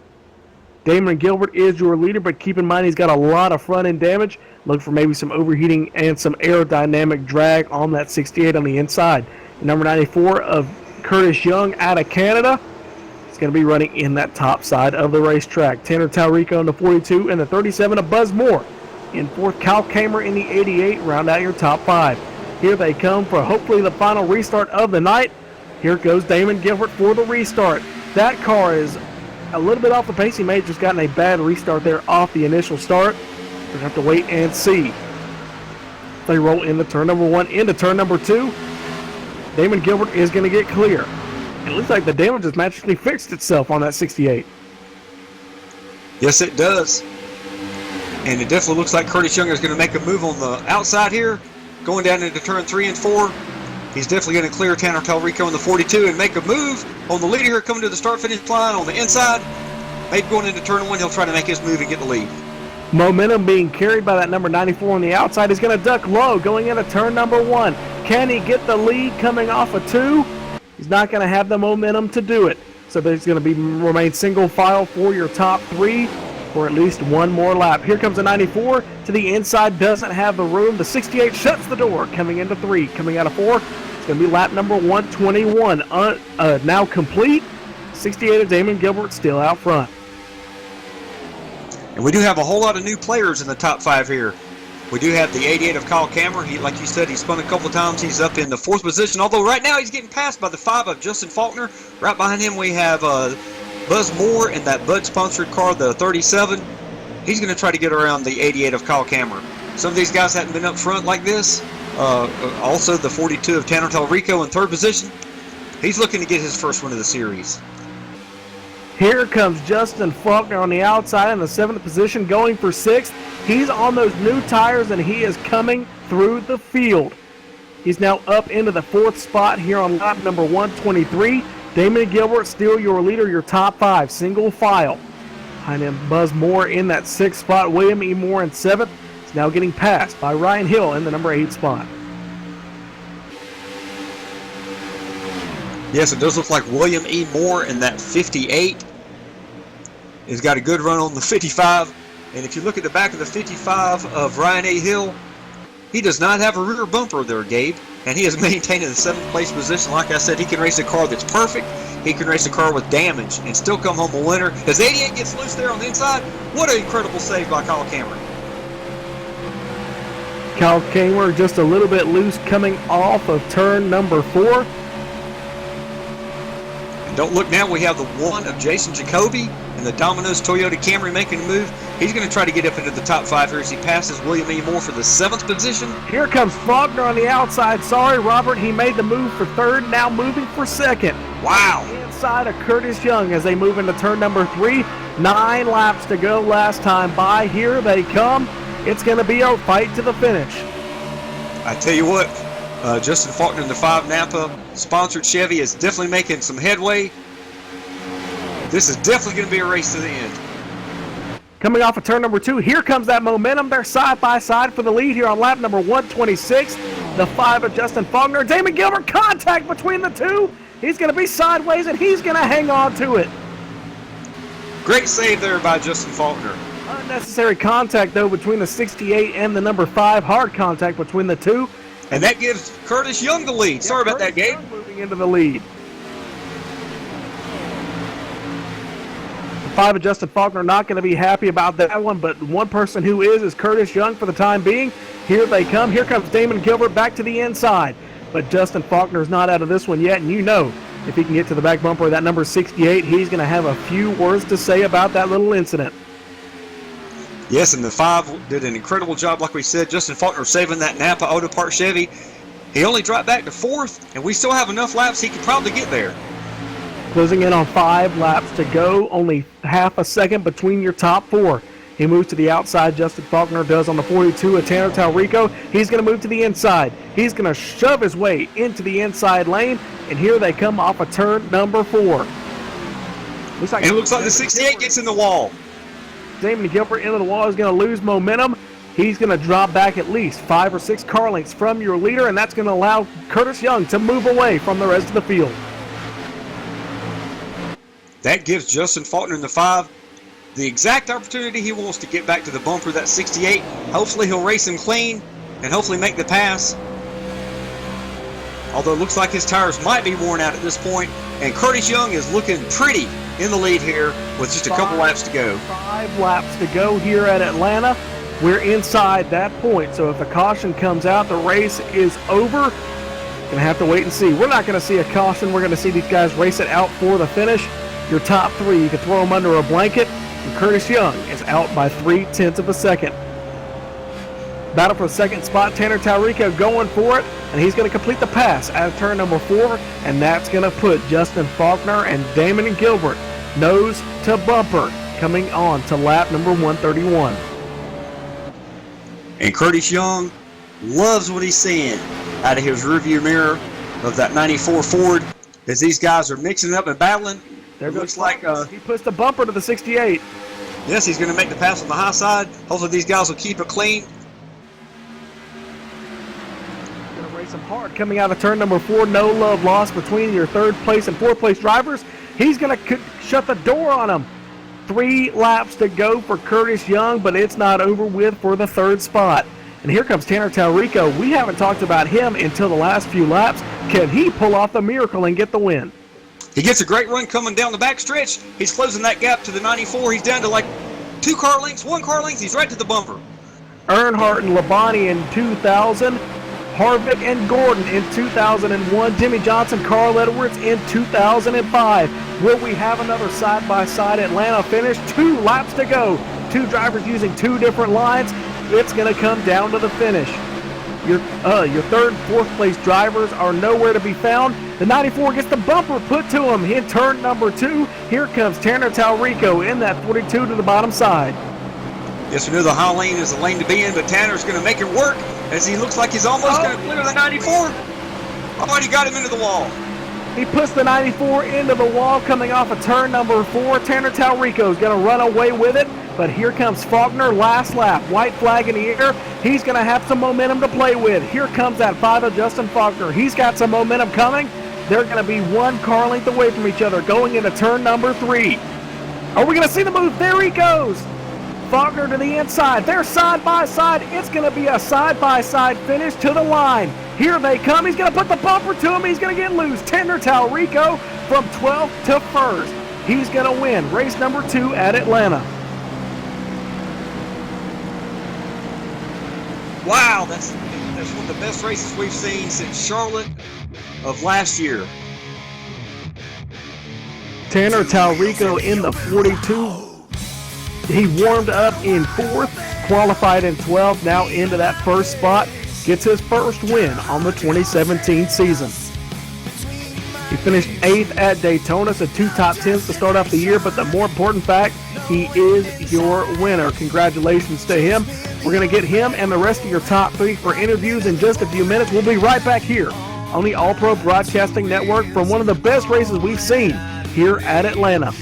Damon Gilbert is your leader, but keep in mind he's got a lot of front-end damage. Look for maybe some overheating and some aerodynamic drag on that 68 on the inside. Number 94 of Curtis Young out of Canada is going to be running in that top side of the racetrack. Tanner Talrico in the 42 and the 37 of Buzz Moore. In fourth, Kyle Kamer in the 88. Round out your top 5. Here they come for hopefully the final restart of the night. Here goes Damon Gilbert for the restart. That car is a little bit off the pace. He may have just gotten a bad restart there off the initial start. We're going to have to wait and see. They roll into turn number 1, into turn number 2. Damon Gilbert is going to get clear. It looks like the damage has magically fixed itself on that 68. Yes, it does. And it definitely looks like Curtis Young is going to make a move on the outside here, going down into turn 3 and 4. He's definitely going to clear Tanner Talrico in the 42 and make a move on the leader here, coming to the start-finish line on the inside. Maybe going into turn 1, he'll try to make his move and get the lead. Momentum being carried by that number 94 on the outside. He's going to duck low going into turn number 1. Can he get the lead coming off of 2? He's not going to have the momentum to do it. So there's going to remain single file for your top 3 for at least one more lap. Here comes the 94 to the inside, doesn't have the room. The 68 shuts the door coming into 3. Coming out of 4, it's going to be lap number 121. Now complete. 68 of Damon Gilbert still out front. And we do have a whole lot of new players in the top 5 here. We do have the 88 of Kyle Kamer. He, like you said, he spun a couple of times. He's up in the 4th position, although right now he's getting passed by the 5 of Justin Faulkner. Right behind him we have Buzz Moore in that Bud-sponsored car, the 37. He's going to try to get around the 88 of Kyle Kamer. Some of these guys haven't been up front like this. Also, the 42 of Tanner Talrico in 3rd position. He's looking to get his first win of the series. Here comes Justin Faulkner on the outside in the 7th position, going for 6th. He's on those new tires, and he is coming through the field. He's now up into the 4th spot here on lap number 123. Damon Gilbert, still your leader, your top 5, single file. Behind him, Buzz Moore in that 6th spot. William E. Moore in 7th. He's now getting passed by Ryan Hill in the number 8 spot. Yes, it does look like William E. Moore in that 58 has got a good run on the 55. And if you look at the back of the 55 of Ryan A. Hill, he does not have a rear bumper there, Gabe. And he is maintaining the 7th place position. Like I said, he can race a car that's perfect. He can race a car with damage and still come home a winner. As 88 gets loose there on the inside, what an incredible save by Kyle Kamer. Kyle Kamer just a little bit loose coming off of turn number 4. Don't look now, we have the 1 of Jason Jacoby and the Domino's Toyota Camry making a move. He's going to try to get up into the top 5 here as he passes William E. Moore for the 7th position. Here comes Faulkner on the outside. Sorry, Robert, he made the move for 3rd, now moving for 2nd. Wow. Inside of Curtis Young as they move into turn number 3. 9 laps to go last time by. Here they come. It's going to be a fight to the finish. I tell you what, Justin Faulkner in the 5 Napa sponsored Chevy is definitely making some headway. This is definitely going to be a race to the end. Coming off of turn number 2, here comes that momentum. They're side by side for the lead here on lap number 126. The 5 of Justin Faulkner. Damon Gilbert, contact between the 2. He's going to be sideways and he's going to hang on to it. Great save there by Justin Faulkner. Unnecessary contact though between the 68 and the number 5. Hard contact between the 2. And that gives Curtis Young the lead. Sorry about that, Gabe. Moving into the lead. The 5 of Justin Faulkner not going to be happy about that one, but one person who is Curtis Young for the time being. Here they come. Here comes Damon Gilbert back to the inside. but Justin Faulkner's not out of this one yet, and you know if he can get to the back bumper of that number 68, he's going to have a few words to say about that little incident. Yes, and the 5 did an incredible job, like we said. Justin Faulkner saving that Napa Auto Parts Chevy. He only dropped back to 4th, and we still have enough laps he could probably get there. Closing in on 5 laps to go, only half a second between your top 4. He moves to the outside. Justin Faulkner does on the 42 of Tanner Talrico. He's going to move to the inside. He's going to shove his way into the inside lane, and here they come off of turn number 4. It looks like the 68 gets in the wall. Damon Gilbert into the wall is going to lose momentum. He's going to drop back at least 5 or 6 car lengths from your leader, and that's going to allow Curtis Young to move away from the rest of the field. That gives Justin Faulkner in the 5 the exact opportunity he wants to get back to the bumper, that 68. Hopefully he'll race him clean and hopefully make the pass. Although it looks like his tires might be worn out at this point, and Curtis Young is looking pretty in the lead here with just a couple laps to go. 5 laps to go here at Atlanta. We're inside that point, so if a caution comes out, the race is over. Gonna have to wait and see. We're not gonna see a caution. We're gonna see these guys race it out for the finish. Your top 3, you can throw them under a blanket. And Curtis Young is out by 0.3 of a second. Battle for the second spot, Tanner Talrico going for it, and he's going to complete the pass out of turn number 4, and that's going to put Justin Faulkner and Damon Gilbert nose to bumper coming on to lap number 131. And Curtis Young loves what he's seeing out of his rearview mirror of that 94 Ford as these guys are mixing up and battling. There It goes looks like he puts the bumper to the 68. yes, he's going to make the pass on the high side. Hopefully these guys will keep it clean. Going to race him hard coming out of turn number 4. No love lost between your 3rd place and 4th place drivers. He's going to shut the door on him. 3 laps to go for Curtis Young, but it's not over with for the 3rd spot. And here comes Tanner Talrico. We haven't talked about him until the last few laps. Can he pull off the miracle and get the win? He gets a great run coming down the back stretch. He's closing that gap to the 94. He's down to like 2 car lengths, 1 car length. He's right to the bumper. Earnhardt and Labonte in 2000. Harvick and Gordon in 2001. Jimmy Johnson, Carl Edwards in 2005. Will we have another side-by-side Atlanta finish? 2 laps to go. 2 drivers using 2 different lines. It's going to come down to the finish. Your 3rd, 4th place drivers are nowhere to be found. The 94 gets the bumper put to him in turn number 2. Here comes Tanner Talrico in that 42 to the bottom side. Yes, we know the high lane is the lane to be in, but Tanner's going to make it work as he looks like he's almost going to clear the 94. Already got him into the wall. He puts the 94 into the wall coming off of turn number 4. Tanner Talrico is going to run away with it, but here comes Faulkner, last lap. White flag in the air. He's going to have some momentum to play with. Here comes that 5 of Justin Faulkner. He's got some momentum coming. They're going to be 1 car length away from each other going into turn number 3. Are we going to see the move? There he goes. Faulkner to the inside. They're side by side. It's going to be a side by side finish to the line. Here they come. He's going to put the bumper to him. He's going to get loose. Tanner Talrico from 12th to 1st. He's going to win race number 2 at Atlanta. Wow, that's one of the best races we've seen since Charlotte of last year. Tanner Talrico in the 42. He warmed up in 4th, qualified in 12th, now into that 1st spot. Gets his first win on the 2017 season. He finished 8th at Daytona, so 2 top 10s to start off the year, but the more important fact, he is your winner. Congratulations to him. We're going to get him and the rest of your top 3 for interviews in just a few minutes. We'll be right back here on the All Pro Broadcasting Network from one of the best races we've seen here at Atlanta.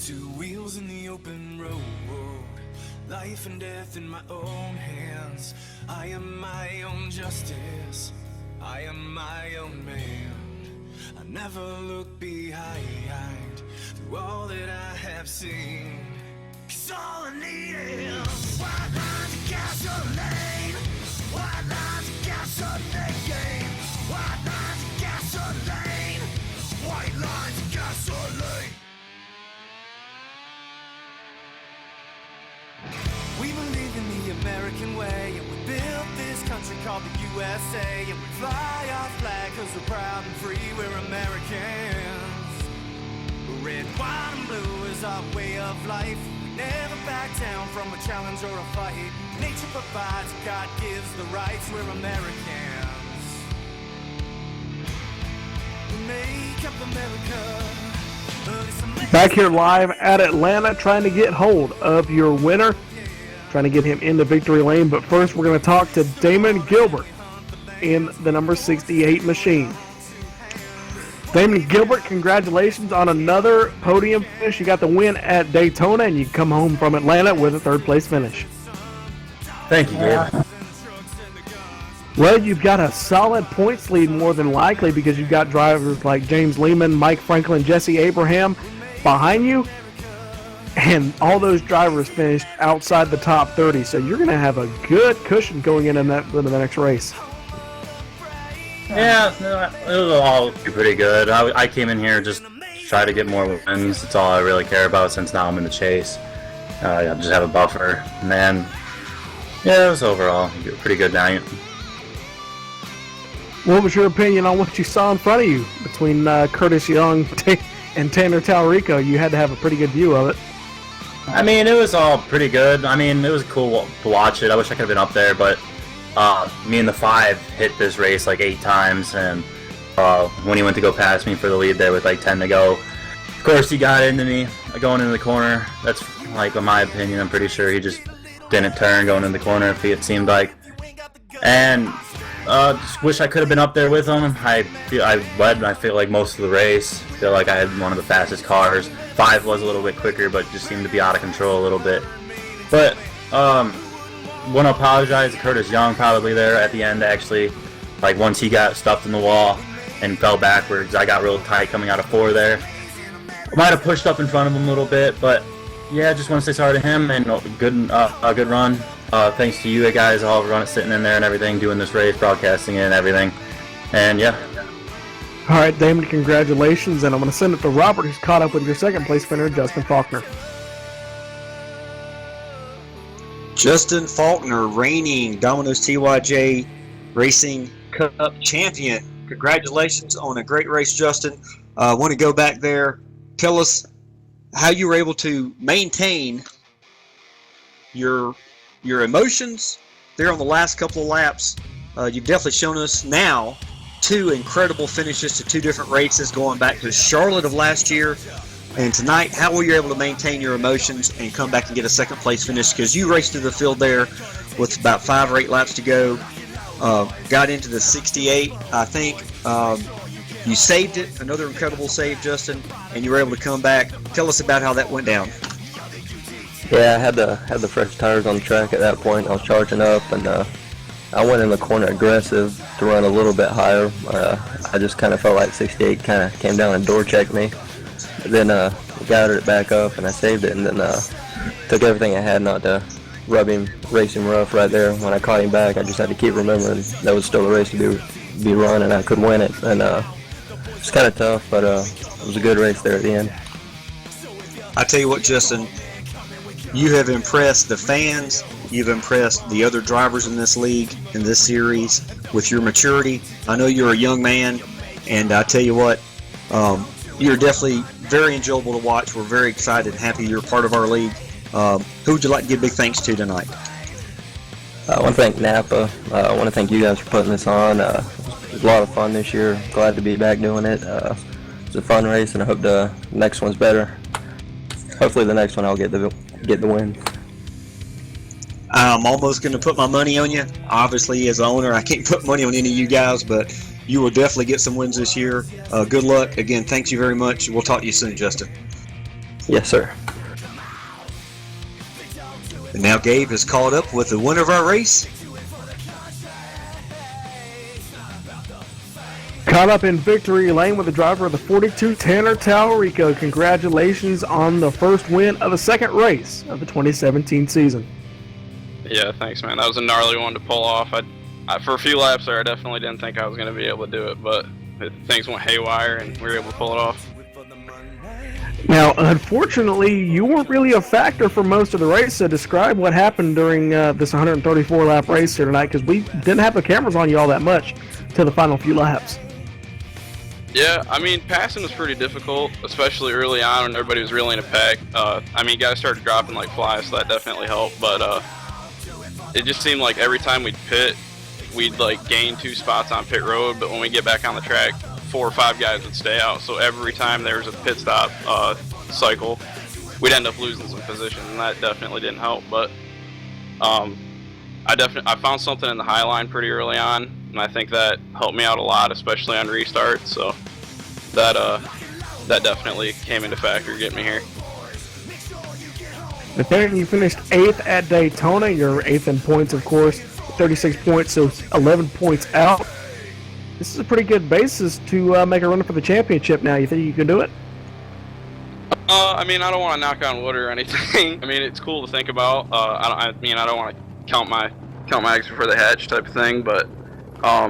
Two wheels in the open road, life and death in my own hands. I am my own justice, I am my own man. I never look behind through all that I have seen. 'Cause all I need is white lines of gasoline, white lines of gasoline, white lines of gasoline, white lines of gasoline. We believe in the American way, and we built this country called the USA, and we fly our flag 'cause we're proud and free, we're Americans. Red, white, and blue is our way of life. We never back down from a challenge or a fight. Nature provides, God gives the rights, we're Americans. We make up America. Back here live at Atlanta, trying to get hold of your winner, trying to get him into victory lane. But first, we're going to talk to Damon Gilbert in the number 68 machine. Damon Gilbert, congratulations on another podium finish. You got the win at Daytona, and you come home from Atlanta with a third-place finish. Thank you, Gabe. Well, you've got a solid points lead more than likely because you've got drivers like James Lehman, Mike Franklin, Jesse Abraham behind you, and all those drivers finished outside the top 30, so you're going to have a good cushion going into the next race. Yeah, it was all pretty good. I came in here just to try to get more wins. That's all I really care about since now I'm in the chase. I just have a buffer. Man, yeah, it was overall pretty good night. What was your opinion on what you saw in front of you between Curtis Young and Tanner Talrico? You had to have a pretty good view of it. I mean, it was all pretty good. I mean, it was cool to watch it. I wish I could have been up there, but me and the 5 hit this race like 8 times, and when he went to go past me for the lead there with like 10 to go, of course he got into me going into the corner. That's like, in my opinion, I'm pretty sure he just didn't turn going into the corner, it seemed like. And just wish I could have been up there with him. I led, I feel like, most of the race. I feel like I had one of the fastest cars. 5 was a little bit quicker, but just seemed to be out of control a little bit. But want to apologize to Curtis Young probably there at the end, actually. Like, once he got stuffed in the wall and fell backwards, I got real tight coming out of 4 there. I might have pushed up in front of him a little bit, but yeah, just want to say sorry to him, and a good run. Thanks to you guys all running, sitting in there and everything, doing this race, broadcasting it and everything. And yeah. All right, Damon, congratulations, and I'm going to send it to Robert, who's caught up with your second place winner, Justin Faulkner. Justin Faulkner, reigning Domino's TYJ Racing Cup champion. Congratulations on a great race, Justin. I want to go back there. Tell us how you were able to maintain your emotions there on the last couple of laps. You've definitely shown us now 2 incredible finishes to 2 different races going back to Charlotte of last year. And tonight, how were you able to maintain your emotions and come back and get a second place finish? Because you raced through the field there with about 5 or 8 laps to go. Got into the 68, I think. You saved it, another incredible save, Justin, and you were able to come back. Tell us about how that went down. Yeah, I had the fresh tires on the track at that point. I was charging up, and I went in the corner aggressive to run a little bit higher. I just kind of felt like 68 kind of came down and door checked me. Then gathered it back up, and I saved it, and then took everything I had not to race him rough right there. When I caught him back, I just had to keep remembering that was still a race to be run, and I could win it. And it's kind of tough, but it was a good race there at the end. I tell you what, Justin, you have impressed the fans. You've impressed the other drivers in this league, in this series, with your maturity. I know you're a young man, and I tell you what, you're definitely very enjoyable to watch. We're very excited and happy you're part of our league. Who would you like to give big thanks to tonight? I want to thank Napa. I want to thank you guys for putting this on. It was a lot of fun this year. Glad to be back doing it. It's a fun race, and I hope the next one's better. Hopefully the next one I'll get the win. I'm almost going to put my money on you. Obviously, as an owner, I can't put money on any of you guys, but you will definitely get some wins this year. Good luck. Again, thanks you very much. We'll talk to you soon, Justin. Yes, sir. And now Gabe has caught up with the winner of our race. Caught up in victory lane with the driver of the 42, Tanner Talarico. Congratulations on the first win of the second race of the 2017 season. Yeah, thanks, man. That was a gnarly one to pull off. I for a few laps there, I definitely didn't think I was going to be able to do it, but things went haywire and we were able to pull it off. Now, unfortunately, you weren't really a factor for most of the race, so describe what happened during this 134-lap race here tonight, because we didn't have the cameras on you all that much to the final few laps. Yeah, I mean, passing was pretty difficult, especially early on when everybody was really in a pack. I mean, guys started dropping like flies, so that definitely helped, but it just seemed like every time we'd pit, we'd like gain 2 spots on pit road, but when we get back on the track, 4 or 5 guys would stay out. So every time there was a pit stop cycle, we'd end up losing some position, and that definitely didn't help. But I found something in the high line pretty early on, and I think that helped me out a lot, especially on restart. So that definitely came into factor getting me here. You finished 8th at Daytona. You're 8th in points, of course, 36 points, so 11 points out. This is a pretty good basis to make a run for the championship now. You think you can do it? I mean, I don't want to knock on wood or anything. I mean, it's cool to think about. I don't want to count my eggs before they hatch type of thing, but I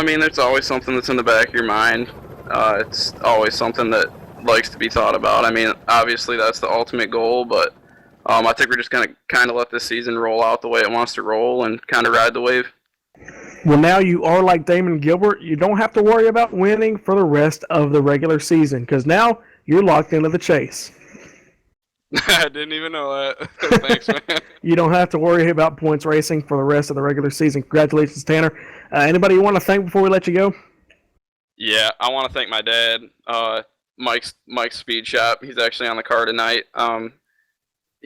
mean, there's always something that's in the back of your mind. It's always something that likes to be thought about. I mean, obviously that's the ultimate goal, but I think we're just going to kind of let this season roll out the way it wants to roll and kind of ride the wave. Well, now you are like Damon Gilbert. You don't have to worry about winning for the rest of the regular season, because now you're locked into the chase. I didn't even know that. Thanks, man. You don't have to worry about points racing for the rest of the regular season. Congratulations, Tanner. Anybody you want to thank before we let you go? Yeah, I want to thank my dad, Mike's Speed Shop. He's actually on the car tonight.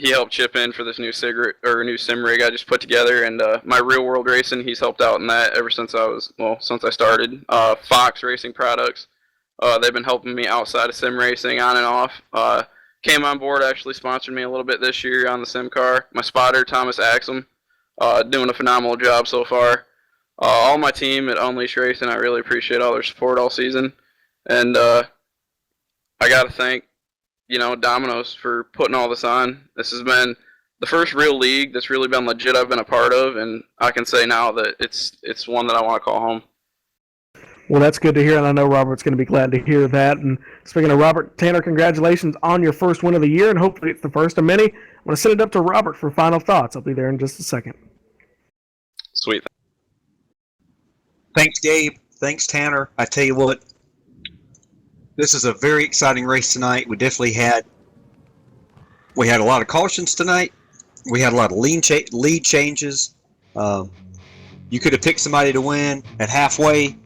He helped chip in for this new sim rig I just put together, and my Real World Racing, he's helped out in that ever since I started. Fox Racing Products, they've been helping me outside of sim racing on and off. Came on board, actually sponsored me a little bit this year on the sim car. My spotter, Thomas Axum, doing a phenomenal job so far. All my team at Unleash Racing, I really appreciate all their support all season. And I got to thank Domino's for putting all this on. This has been the first real league that's really been legit I've been a part of, and I can say now that it's one that I want to call home. Well, that's good to hear, and I know Robert's going to be glad to hear that. And speaking of Robert, Tanner, congratulations on your first win of the year, and hopefully it's the first of many. I want to send it up to Robert for final thoughts. I'll be there in just a second. Sweet. Thanks, Gabe. Thanks, Tanner. I tell you what, this is a very exciting race tonight. We definitely had a lot of cautions tonight. We had a lot of lead changes. You could have picked somebody to win at halfway,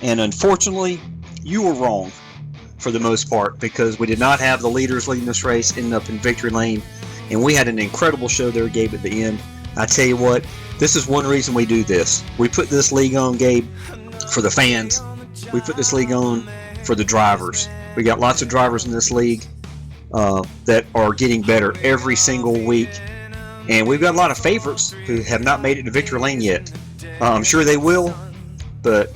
and unfortunately, you were wrong for the most part, because we did not have the leaders leading this race ending up in victory lane, and we had an incredible show there, Gabe, at the end. I tell you what, this is one reason we do this. We put this league on, Gabe, for the fans. We put this league on for the drivers. We got lots of drivers in this league that are getting better every single week, and we've got a lot of favorites who have not made it to victory lane yet. I'm sure they will, but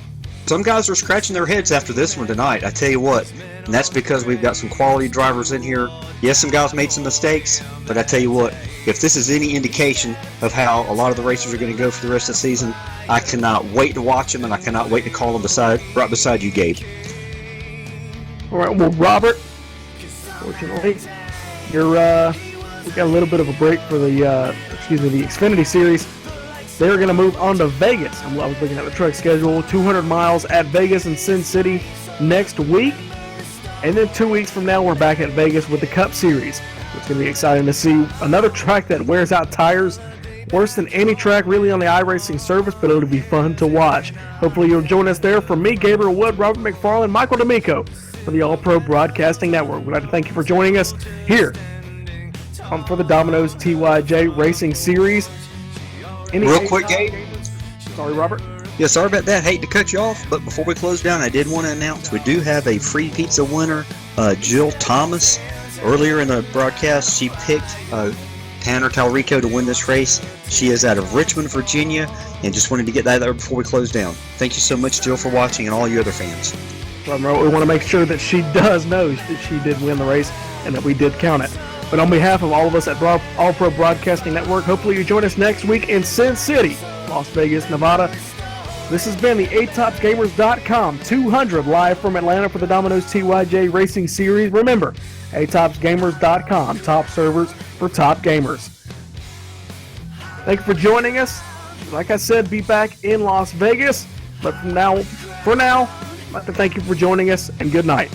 some guys are scratching their heads after this one tonight, I tell you what, and that's because we've got some quality drivers in here. Yes, some guys made some mistakes, but I tell you what, if this is any indication of how a lot of the racers are going to go for the rest of the season, I cannot wait to watch them, and I cannot wait to call them right beside you, Gabe. All right, well, Robert, fortunately, we got a little bit of a break for the Xfinity Series. They're going to move on to Vegas. I was looking at the truck schedule, 200 miles at Vegas and Sin City next week. And then 2 weeks from now, we're back at Vegas with the Cup Series. It's going to be exciting to see another track that wears out tires worse than any track really on the iRacing service, but it'll be fun to watch. Hopefully you'll join us there. For me, Gabriel Wood, Robert McFarland, Michael D'Amico for the All Pro Broadcasting Network. We'd like to thank you for joining us here for the Domino's TYJ Racing Series. Real quick, Gabe. Sorry, Robert. Yeah, sorry about that. Hate to cut you off, but before we close down, I did want to announce we do have a free pizza winner, Jill Thomas. Earlier in the broadcast, she picked Tanner Talrico to win this race. She is out of Richmond, Virginia, and just wanted to get that there before we close down. Thank you so much, Jill, for watching, and all you other fans. We want to make sure that she does know that she did win the race and that we did count it. But on behalf of all of us at All Pro Broadcasting Network, hopefully you join us next week in Sin City, Las Vegas, Nevada. This has been the ATOPSGamers.com 200 live from Atlanta for the Domino's TYJ Racing Series. Remember, ATOPSGamers.com, top servers for top gamers. Thank you for joining us. Like I said, be back in Las Vegas. But for now, I'd like to thank you for joining us, and good night.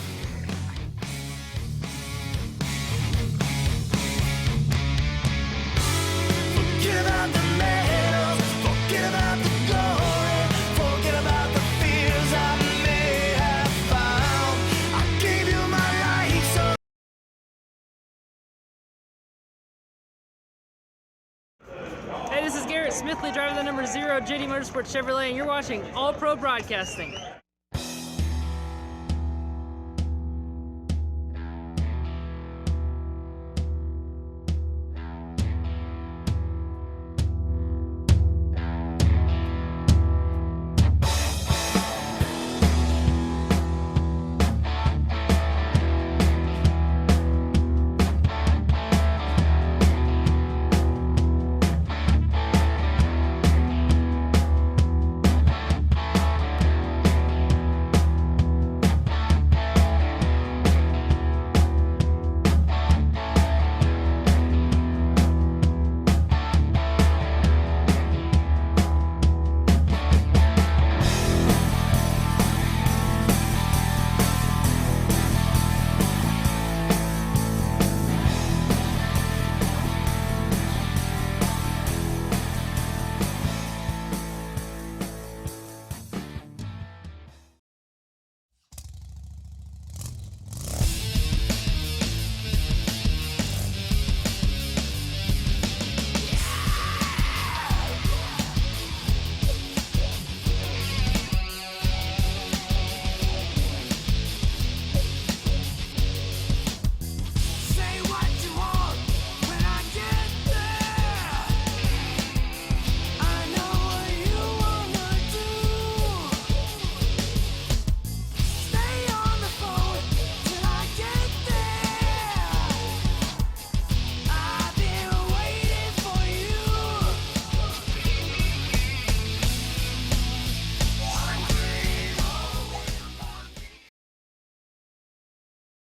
Forget about the medals, forget about the glory, forget about the fears I may have found. I gave you my life, so Hey, this is Garrett Smithley, driver the number 0 JD Motorsports Chevrolet, and you're watching All Pro Broadcasting.